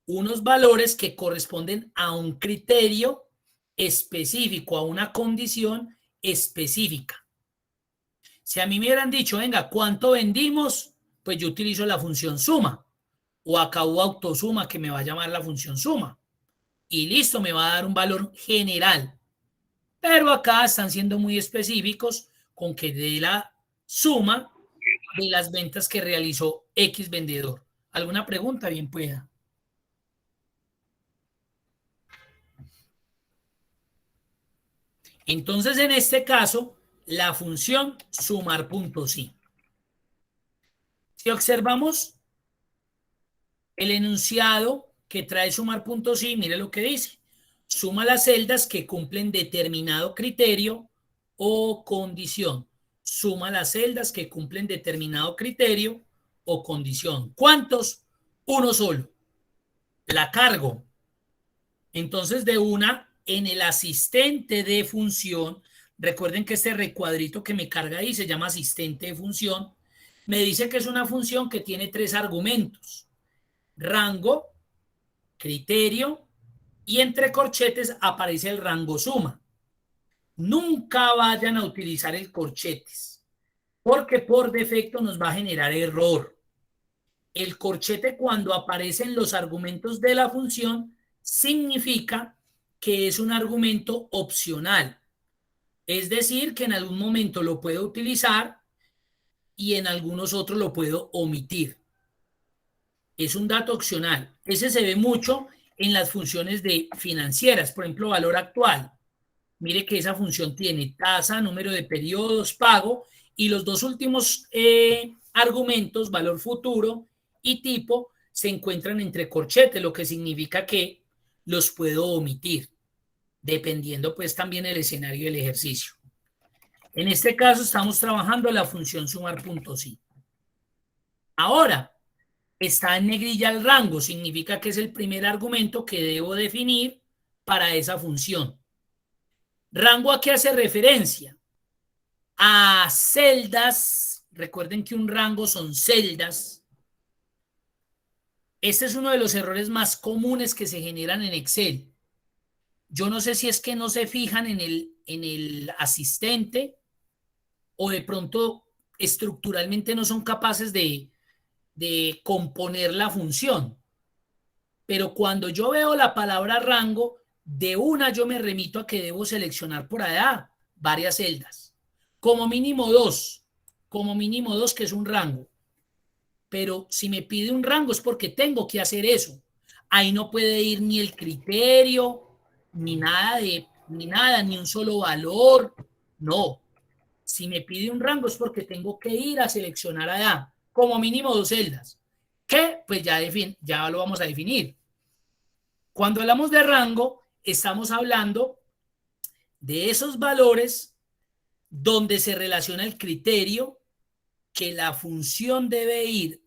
unos valores que corresponden a un criterio específico, a una condición específica. Si a mí me hubieran dicho, venga, ¿cuánto vendimos? Pues yo utilizo la función suma, o acá hubo autosuma que me va a llamar la función suma. Y listo, me va a dar un valor general. Pero acá están siendo muy específicos con que de la suma de las ventas que realizó X vendedor. ¿Alguna pregunta? Bien pueda. Entonces, en este caso, la función sumar punto sí. Si observamos el enunciado que trae sumar punto sí, mire lo que dice. Suma las celdas que cumplen determinado criterio o condición. Suma las celdas que cumplen determinado criterio o condición. ¿Cuántos? Uno solo. La cargo. Entonces, de una, en el asistente de función, recuerden que este recuadrito que me carga ahí se llama asistente de función, me dice que es una función que tiene 3 argumentos. Rango, criterio, y entre corchetes aparece el rango suma. Nunca vayan a utilizar el corchetes, porque por defecto nos va a generar error. El corchete, cuando aparecen los argumentos de la función, significa que es un argumento opcional. Es decir, que en algún momento lo puedo utilizar y en algunos otros lo puedo omitir. Es un dato opcional. Ese se ve mucho en las funciones de financieras, por ejemplo, valor actual. Mire que esa función tiene tasa, número de periodos, pago, y los dos últimos argumentos, valor futuro y tipo, se encuentran entre corchetes, lo que significa que los puedo omitir, dependiendo pues también el escenario del ejercicio. En este caso estamos trabajando la función sumar puntos i. Ahora, está en negrilla el rango, significa que es el primer argumento que debo definir para esa función. ¿Rango a qué hace referencia? A celdas. Recuerden que un rango son celdas. Este es uno de los errores más comunes que se generan en Excel. Yo no sé si es que no se fijan en el asistente o de pronto estructuralmente no son capaces de componer la función. Pero cuando yo veo la palabra rango, de una yo me remito a que debo seleccionar por allá varias celdas. Como mínimo dos, que es un rango. Pero si me pide un rango es porque tengo que hacer eso. Ahí no puede ir ni el criterio, ni nada, ni un solo valor. No. Si me pide un rango es porque tengo que ir a seleccionar allá, como mínimo dos celdas. Que pues ya lo vamos a definir. Cuando hablamos de rango, estamos hablando de esos valores donde se relaciona el criterio que la función debe ir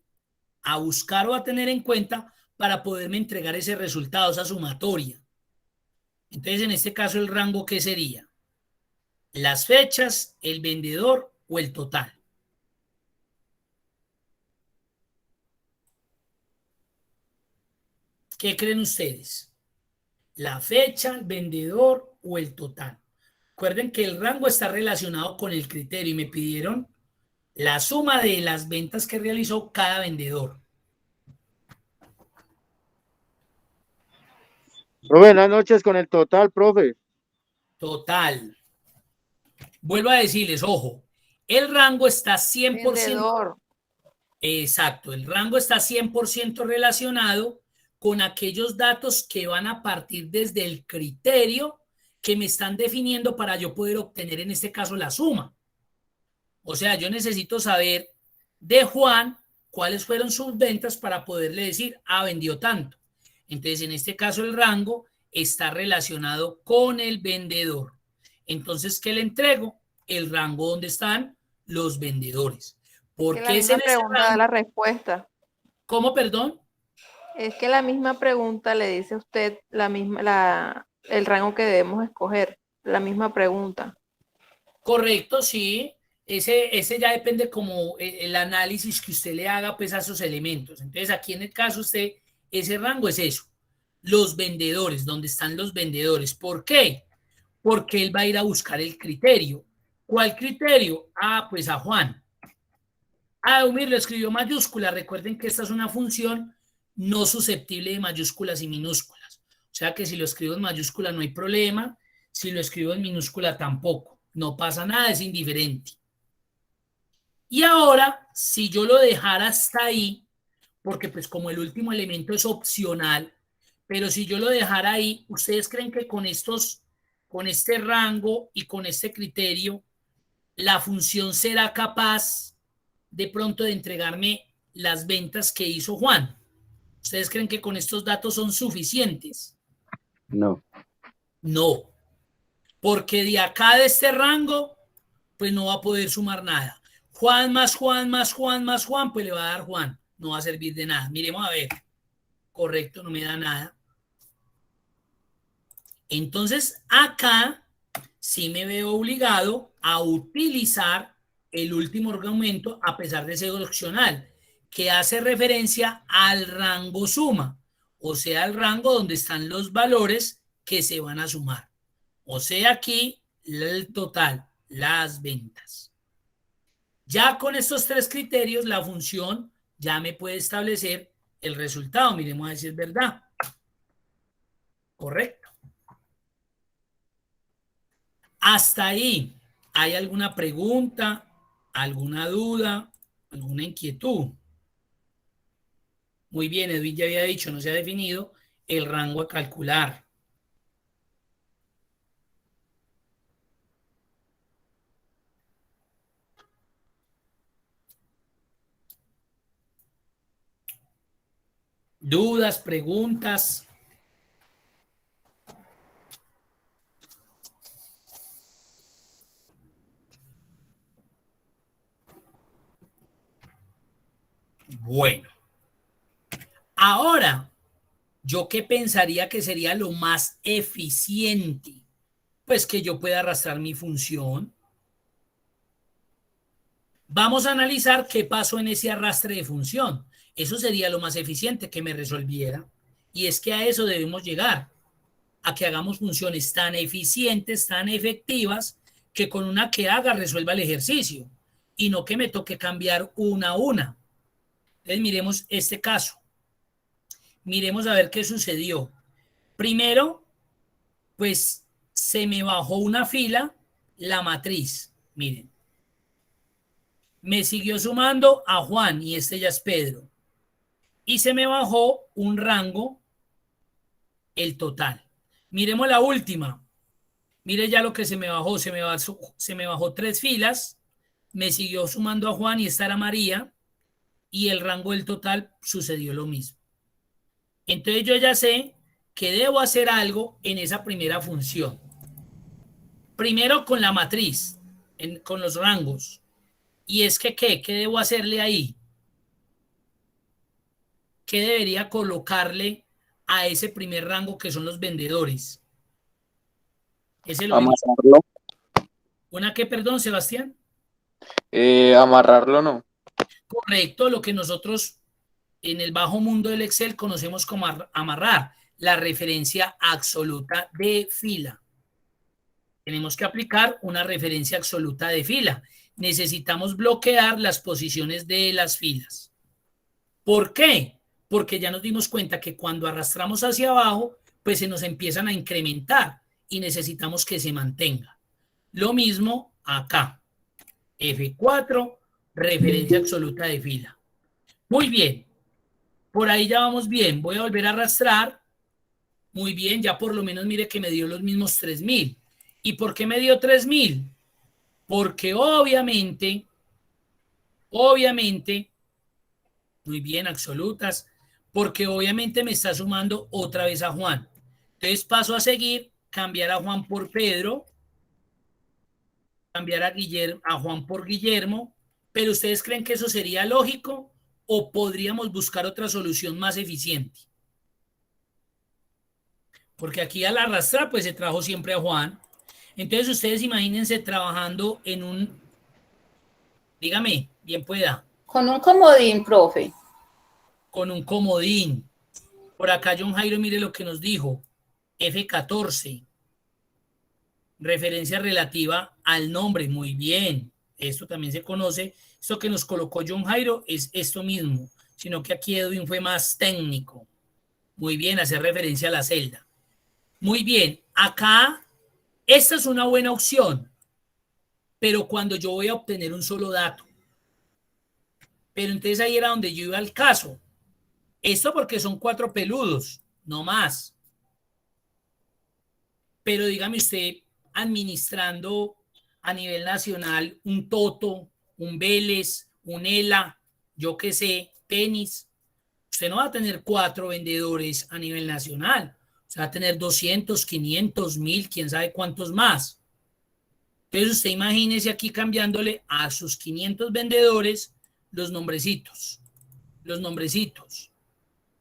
a buscar o a tener en cuenta para poderme entregar ese resultado, esa sumatoria. Entonces, en este caso, el rango, ¿qué sería? Las fechas, el vendedor o el total. ¿Qué creen ustedes? La fecha, el vendedor o el total. Recuerden que el rango está relacionado con el criterio y me pidieron la suma de las ventas que realizó cada vendedor. Buenas noches con el total, profe. Total. Vuelvo a decirles, ojo, el rango está 100%. Vendedor. Exacto, el rango está 100% relacionado con aquellos datos que van a partir desde el criterio que me están definiendo para yo poder obtener en este caso la suma. O sea, yo necesito saber de Juan cuáles fueron sus ventas para poderle decir, vendió tanto. Entonces, en este caso, el rango está relacionado con el vendedor. Entonces, ¿qué le entrego? El rango donde están los vendedores. ¿Por qué es en ese pregunta da rango? la respuesta. ¿Cómo, perdón? Es que la misma pregunta le dice a usted el rango que debemos escoger. La misma pregunta. Correcto, sí. Ese ya depende como el análisis que usted le haga pues a esos elementos. Entonces, aquí en el caso ese rango es eso. Los vendedores, ¿dónde están los vendedores? ¿Por qué? Porque él va a ir a buscar el criterio. ¿Cuál criterio? Pues a Juan. Eumir lo escribió mayúscula. Recuerden que esta es una función no susceptible de mayúsculas y minúsculas. O sea que si lo escribo en mayúscula no hay problema. Si lo escribo en minúscula tampoco. No pasa nada, es indiferente. Y ahora, si yo lo dejara hasta ahí, porque pues como el último elemento es opcional, pero si yo lo dejara ahí, ¿ustedes creen que con este rango y con este criterio, la función será capaz de pronto de entregarme las ventas que hizo Juan? ¿Ustedes creen que con estos datos son suficientes? No. No, porque de acá de este rango, pues no va a poder sumar nada. Juan más Juan más Juan más Juan, pues le va a dar Juan. No va a servir de nada. Miremos a ver. Correcto, no me da nada. Entonces, acá sí me veo obligado a utilizar el último argumento a pesar de ser opcional, que hace referencia al rango suma, o sea, al rango donde están los valores que se van a sumar. O sea, aquí el total, las ventas. Ya con estos tres criterios, la función ya me puede establecer el resultado. Miremos a ver si es verdad. Correcto. Hasta ahí, ¿hay alguna pregunta, alguna duda, alguna inquietud? Muy bien, Edwin ya había dicho, no se ha definido el rango a calcular. ¿Dudas, preguntas? Bueno, ahora, ¿yo qué pensaría que sería lo más eficiente? Pues que yo pueda arrastrar mi función. Vamos a analizar qué pasó en ese arrastre de función. Eso sería lo más eficiente que me resolviera. Y es que a eso debemos llegar, a que hagamos funciones tan eficientes, tan efectivas, que con una que haga resuelva el ejercicio y no que me toque cambiar una a una. Entonces miremos este caso. Miremos a ver qué sucedió. Primero, pues se me bajó una fila, la matriz. Miren. Me siguió sumando a Juan y este ya es Pedro. Y se me bajó un rango, el total. Miremos la última. Mire ya lo que se me bajó. Se me bajó 3 filas. Me siguió sumando a Juan y esta era María. Y el rango del total sucedió lo mismo. Entonces yo ya sé que debo hacer algo en esa primera función. Primero con la matriz, con los rangos. Y es que, ¿qué debo hacerle ahí? ¿Qué debería colocarle a ese primer rango que son los vendedores? Amarrarlo. ¿Una qué, perdón, Sebastián? Amarrarlo no. Correcto, lo que nosotros en el bajo mundo del Excel conocemos como amarrar, la referencia absoluta de fila. Tenemos que aplicar una referencia absoluta de fila. Necesitamos bloquear las posiciones de las filas. ¿Por qué? Porque ya nos dimos cuenta que cuando arrastramos hacia abajo, pues se nos empiezan a incrementar y necesitamos que se mantenga. Lo mismo acá. F4, referencia absoluta de fila. Muy bien. Por ahí ya vamos bien. Voy a volver a arrastrar. Muy bien, ya por lo menos mire que me dio los mismos 3.000. ¿Y por qué me dio 3.000? Porque obviamente, muy bien, absolutas, porque obviamente me está sumando otra vez a Juan. Entonces paso a seguir, cambiar a Juan por Pedro, cambiar a Juan por Guillermo, pero ¿ustedes creen que eso sería lógico o podríamos buscar otra solución más eficiente? Porque aquí al arrastrar pues se trajo siempre a Juan. Entonces ustedes imagínense trabajando en un, dígame, bien pueda. Con un comodín, profe. Con un comodín. Por acá John Jairo, mire lo que nos dijo. F14. Referencia relativa al nombre. Muy bien. Esto también se conoce. Esto que nos colocó John Jairo es esto mismo. Sino que aquí Edwin fue más técnico. Muy bien, hacer referencia a la celda. Muy bien. Acá, esta es una buena opción. Pero cuando yo voy a obtener un solo dato. Pero entonces ahí era donde yo iba al caso. Esto porque son 4 peludos, no más. Pero dígame usted, administrando a nivel nacional un Toto, un Vélez, un ELA, yo qué sé, tenis, usted no va a tener 4 vendedores a nivel nacional. Usted va a tener 200, 500, 1000, quién sabe cuántos más. Entonces usted imagínese aquí cambiándole a sus 500 vendedores los nombrecitos. Entonces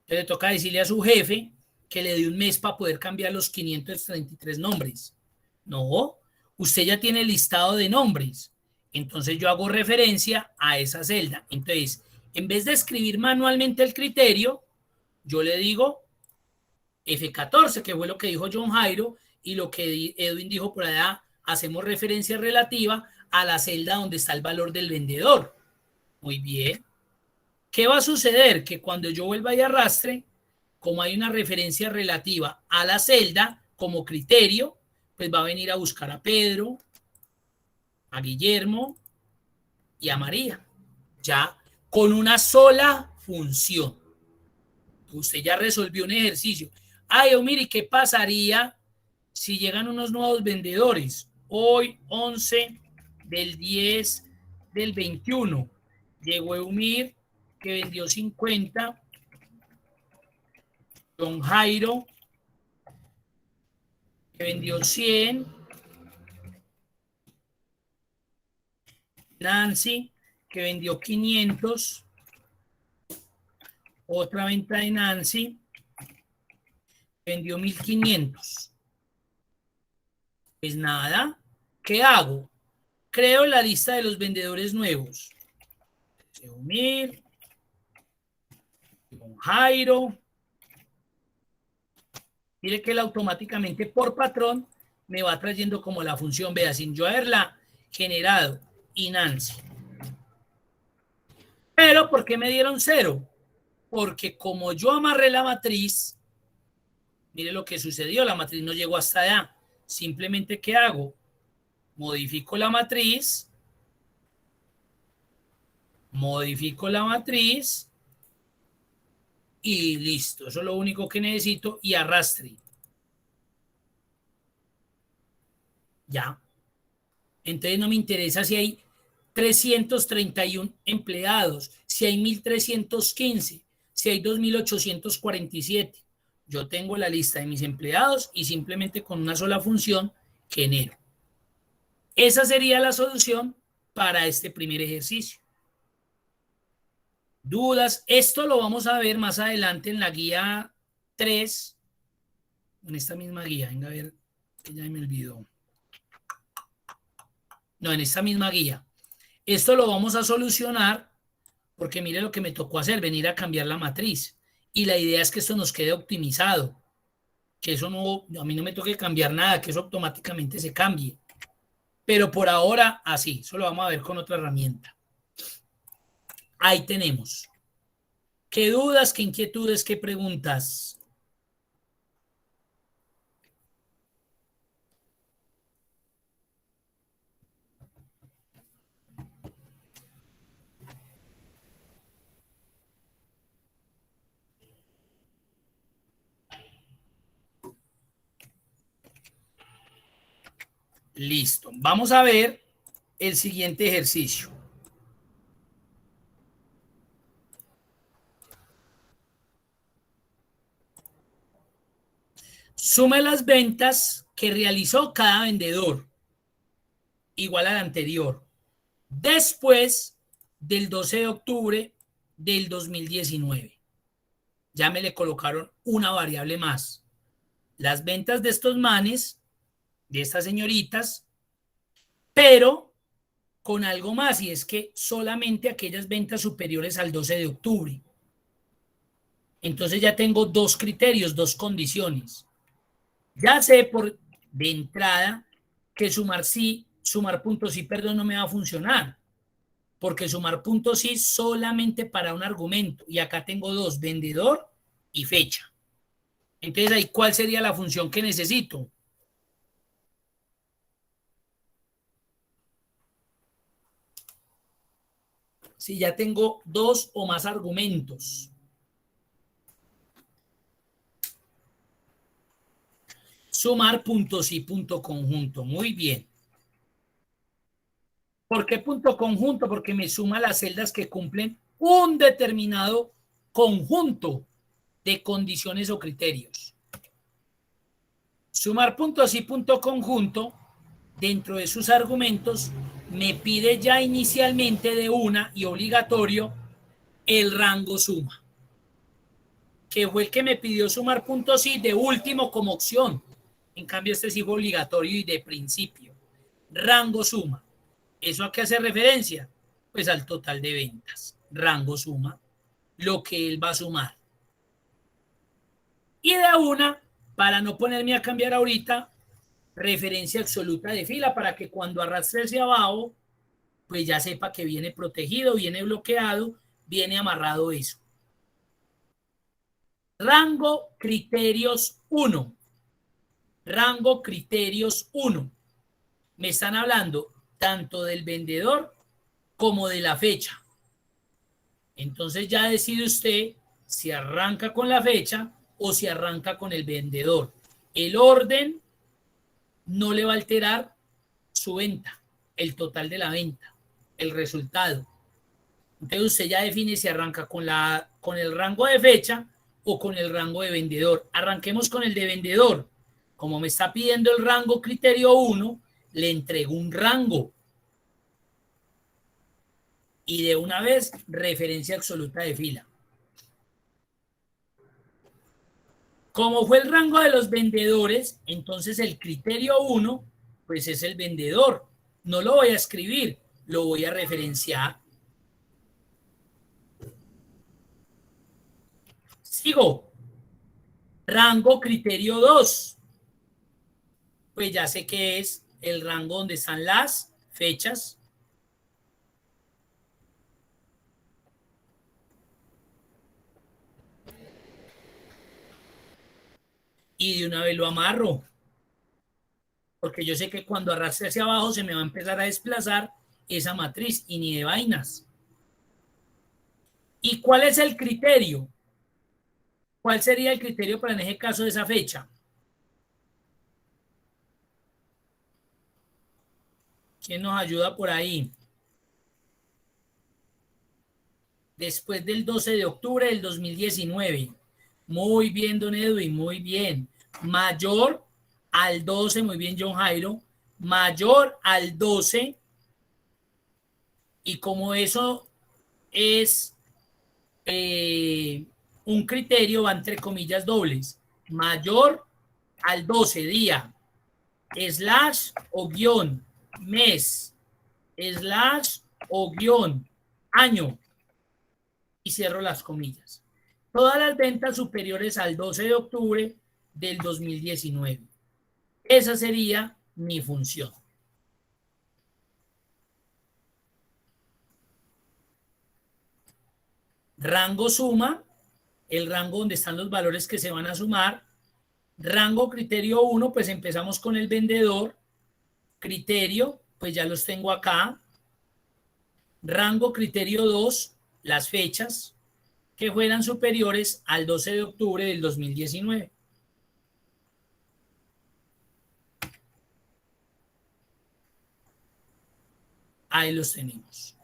le toca decirle a su jefe que le dé un mes para poder cambiar los 533 nombres. No, usted ya tiene el listado de nombres. Entonces yo hago referencia a esa celda. Entonces, en vez de escribir manualmente el criterio, yo le digo F14, que fue lo que dijo John Jairo, y lo que Edwin dijo por allá, hacemos referencia relativa a la celda donde está el valor del vendedor. Muy bien. ¿Qué va a suceder? Que cuando yo vuelva y arrastre, como hay una referencia relativa a la celda como criterio, pues va a venir a buscar a Pedro, a Guillermo y a María. Ya con una sola función. Usted ya resolvió un ejercicio. Ay, mire, ¿qué pasaría si llegan unos nuevos vendedores? Hoy, 11 del 10 del 21, llegó Eumir, que vendió 50, Don Jairo, que vendió 100, Nancy, que vendió 500, otra venta de Nancy, vendió 1500. Pues nada, ¿qué hago? Creo la lista de los vendedores nuevos. Eumir, Don Jairo. Mire que él automáticamente por patrón me va trayendo como la función, vea, sin yo haberla generado, y Nancy. Pero, ¿por qué me dieron 0? Porque como yo amarré la matriz, mire lo que sucedió, la matriz no llegó hasta allá. Simplemente, ¿qué hago? Modifico la matriz, y listo. Eso es lo único que necesito, y arrastre. Ya. Entonces no me interesa si hay 331 empleados, si hay 1315, si hay 2847. Yo tengo la lista de mis empleados y simplemente con una sola función genero. Esa sería la solución para este primer ejercicio. ¿Dudas? Esto lo vamos a ver más adelante en la guía 3, en esta misma guía. Venga a ver, que ya me olvidó. No, en esta misma guía. Esto lo vamos a solucionar porque mire lo que me tocó hacer, venir a cambiar la matriz. Y la idea es que esto nos quede optimizado. Que eso no, a mí no me toque cambiar nada, que eso automáticamente se cambie. Pero por ahora, así, eso lo vamos a ver con otra herramienta. Ahí tenemos. ¿Qué dudas, qué inquietudes, qué preguntas? Listo. Vamos a ver el siguiente ejercicio. Sume las ventas que realizó cada vendedor, igual al anterior, después del 12 de octubre del 2019. Ya me le colocaron una variable más. Las ventas de estos manes, de estas señoritas, pero con algo más, y es que solamente aquellas ventas superiores al 12 de octubre. Entonces ya tengo dos criterios, dos condiciones. Ya sé por de entrada que sumar sí, sumar puntos sí, perdón, no me va a funcionar. Porque sumar puntos sí solamente para un argumento. Y acá tengo dos, vendedor y fecha. Entonces ahí, ¿cuál sería la función que necesito? Si ya tengo dos o más argumentos. Sumar puntos y punto conjunto. Muy bien. ¿Por qué punto conjunto? Porque me suma las celdas que cumplen un determinado conjunto de condiciones o criterios. Sumar puntos y punto conjunto dentro de sus argumentos me pide ya inicialmente de una y obligatorio el rango suma, que fue el que me pidió sumar puntos y de último como opción. En cambio este sí fue obligatorio y de principio. Rango suma. ¿Eso a qué hace referencia? Pues al total de ventas. Rango suma lo que él va a sumar. Y de una, para no ponerme a cambiar ahorita, referencia absoluta de fila para que cuando arrastre hacia abajo, pues ya sepa que viene protegido, viene bloqueado, viene amarrado eso. Rango criterios 1. Rango criterios 1. Me están hablando tanto del vendedor como de la fecha. Entonces ya decide usted si arranca con la fecha o si arranca con el vendedor. El orden no le va a alterar su venta, el total de la venta, el resultado. Entonces usted ya define si arranca con el rango de fecha o con el rango de vendedor. Arranquemos con el de vendedor. Como me está pidiendo el rango criterio 1, le entrego un rango. Y de una vez, referencia absoluta de fila. Como fue el rango de los vendedores, entonces el criterio 1, pues es el vendedor. No lo voy a escribir, lo voy a referenciar. Sigo. Rango criterio 2. Pues ya sé que es el rango donde están las fechas. Y de una vez lo amarro. Porque yo sé que cuando arrastre hacia abajo se me va a empezar a desplazar esa matriz y ni de vainas. ¿Y cuál es el criterio? ¿Cuál sería el criterio para en ese caso de esa fecha? ¿Quién nos ayuda por ahí? Después del 12 de octubre del 2019. Muy bien, don Edwin, muy bien. Mayor al 12, muy bien, John Jairo. Mayor al 12. Y como eso es un criterio, va entre comillas dobles. Mayor al 12 día, slash o guión, mes, slash o guión, año. Y cierro las comillas. Todas las ventas superiores al 12 de octubre del 2019. Esa sería mi función. Rango suma, el rango donde están los valores que se van a sumar. Rango criterio 1, pues empezamos con el vendedor. Criterio, pues ya los tengo acá. Rango criterio 2, las fechas que fueran superiores al 12 de octubre del 2019. Ahí los tenemos.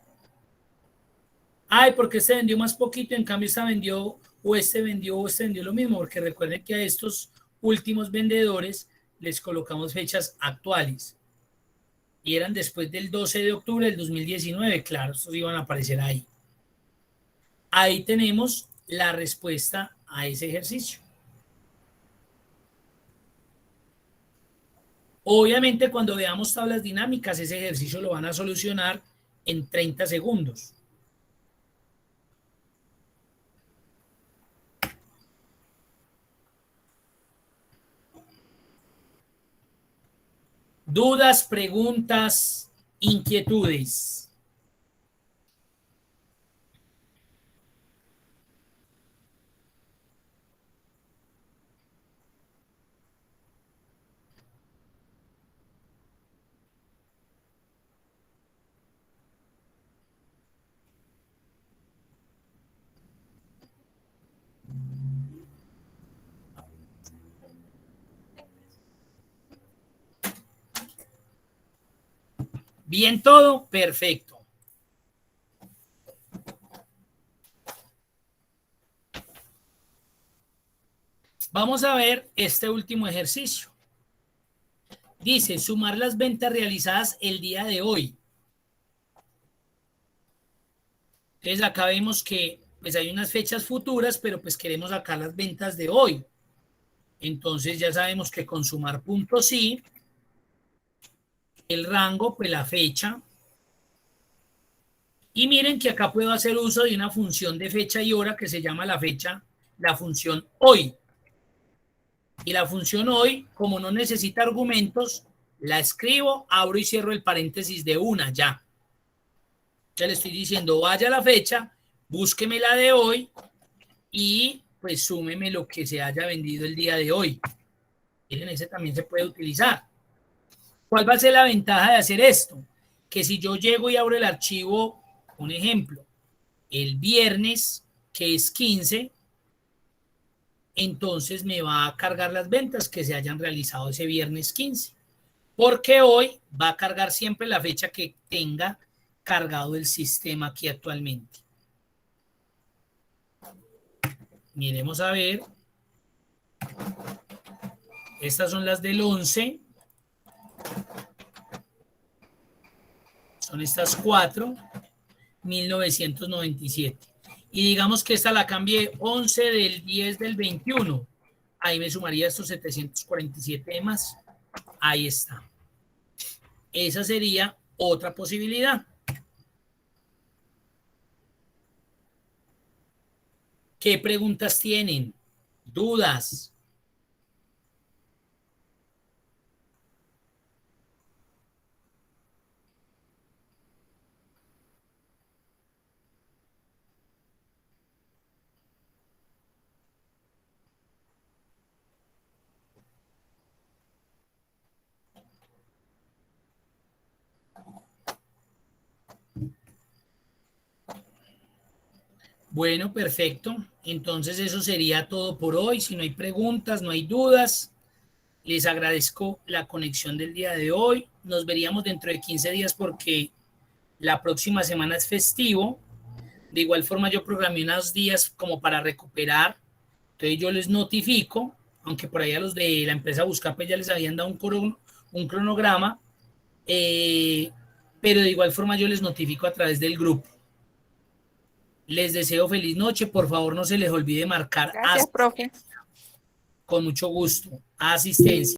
Ay, porque este vendió más poquito, en cambio esta vendió, o este vendió lo mismo, porque recuerden que a estos últimos vendedores les colocamos fechas actuales. Y eran después del 12 de octubre del 2019, claro, estos iban a aparecer ahí. Ahí tenemos la respuesta a ese ejercicio. Obviamente, cuando veamos tablas dinámicas, ese ejercicio lo van a solucionar en 30 segundos. Dudas, preguntas, inquietudes. Bien todo, perfecto. Vamos a ver este último ejercicio. Dice, sumar las ventas realizadas el día de hoy. Entonces acá vemos que pues hay unas fechas futuras, pero pues queremos sacar las ventas de hoy. Entonces ya sabemos que con sumar puntos sí. El rango, pues la fecha. Y miren que acá puedo hacer uso de una función de fecha y hora que se llama la función hoy. Y la función hoy, como no necesita argumentos, la escribo, abro y cierro el paréntesis de una ya. Ya le estoy diciendo, vaya a la fecha, búsqueme la de hoy y pues súmeme lo que se haya vendido el día de hoy. Miren, ese también se puede utilizar. ¿Cuál va a ser la ventaja de hacer esto? Que si yo llego y abro el archivo, un ejemplo, el viernes, que es 15, entonces me va a cargar las ventas que se hayan realizado ese viernes 15. Porque hoy va a cargar siempre la fecha que tenga cargado el sistema aquí actualmente. Miremos a ver. Estas son las del 11. Son estas 4. 1997. Y digamos que esta la cambié 11 del 10 del 21. Ahí me sumaría estos 747 de más. Ahí está. Esa sería otra posibilidad. ¿Qué preguntas tienen? ¿Dudas? Bueno, perfecto. Entonces eso sería todo por hoy. Si no hay preguntas, no hay dudas, les agradezco la conexión del día de hoy. Nos veríamos dentro de 15 días porque la próxima semana es festivo. De igual forma yo programé unos días como para recuperar. Entonces yo les notifico, aunque por ahí a los de la empresa Buscape ya les habían dado un cronograma, pero de igual forma yo les notifico a través del grupo. Les deseo feliz noche. Por favor, no se les olvide marcar Gracias, profe. con mucho gusto asistencia.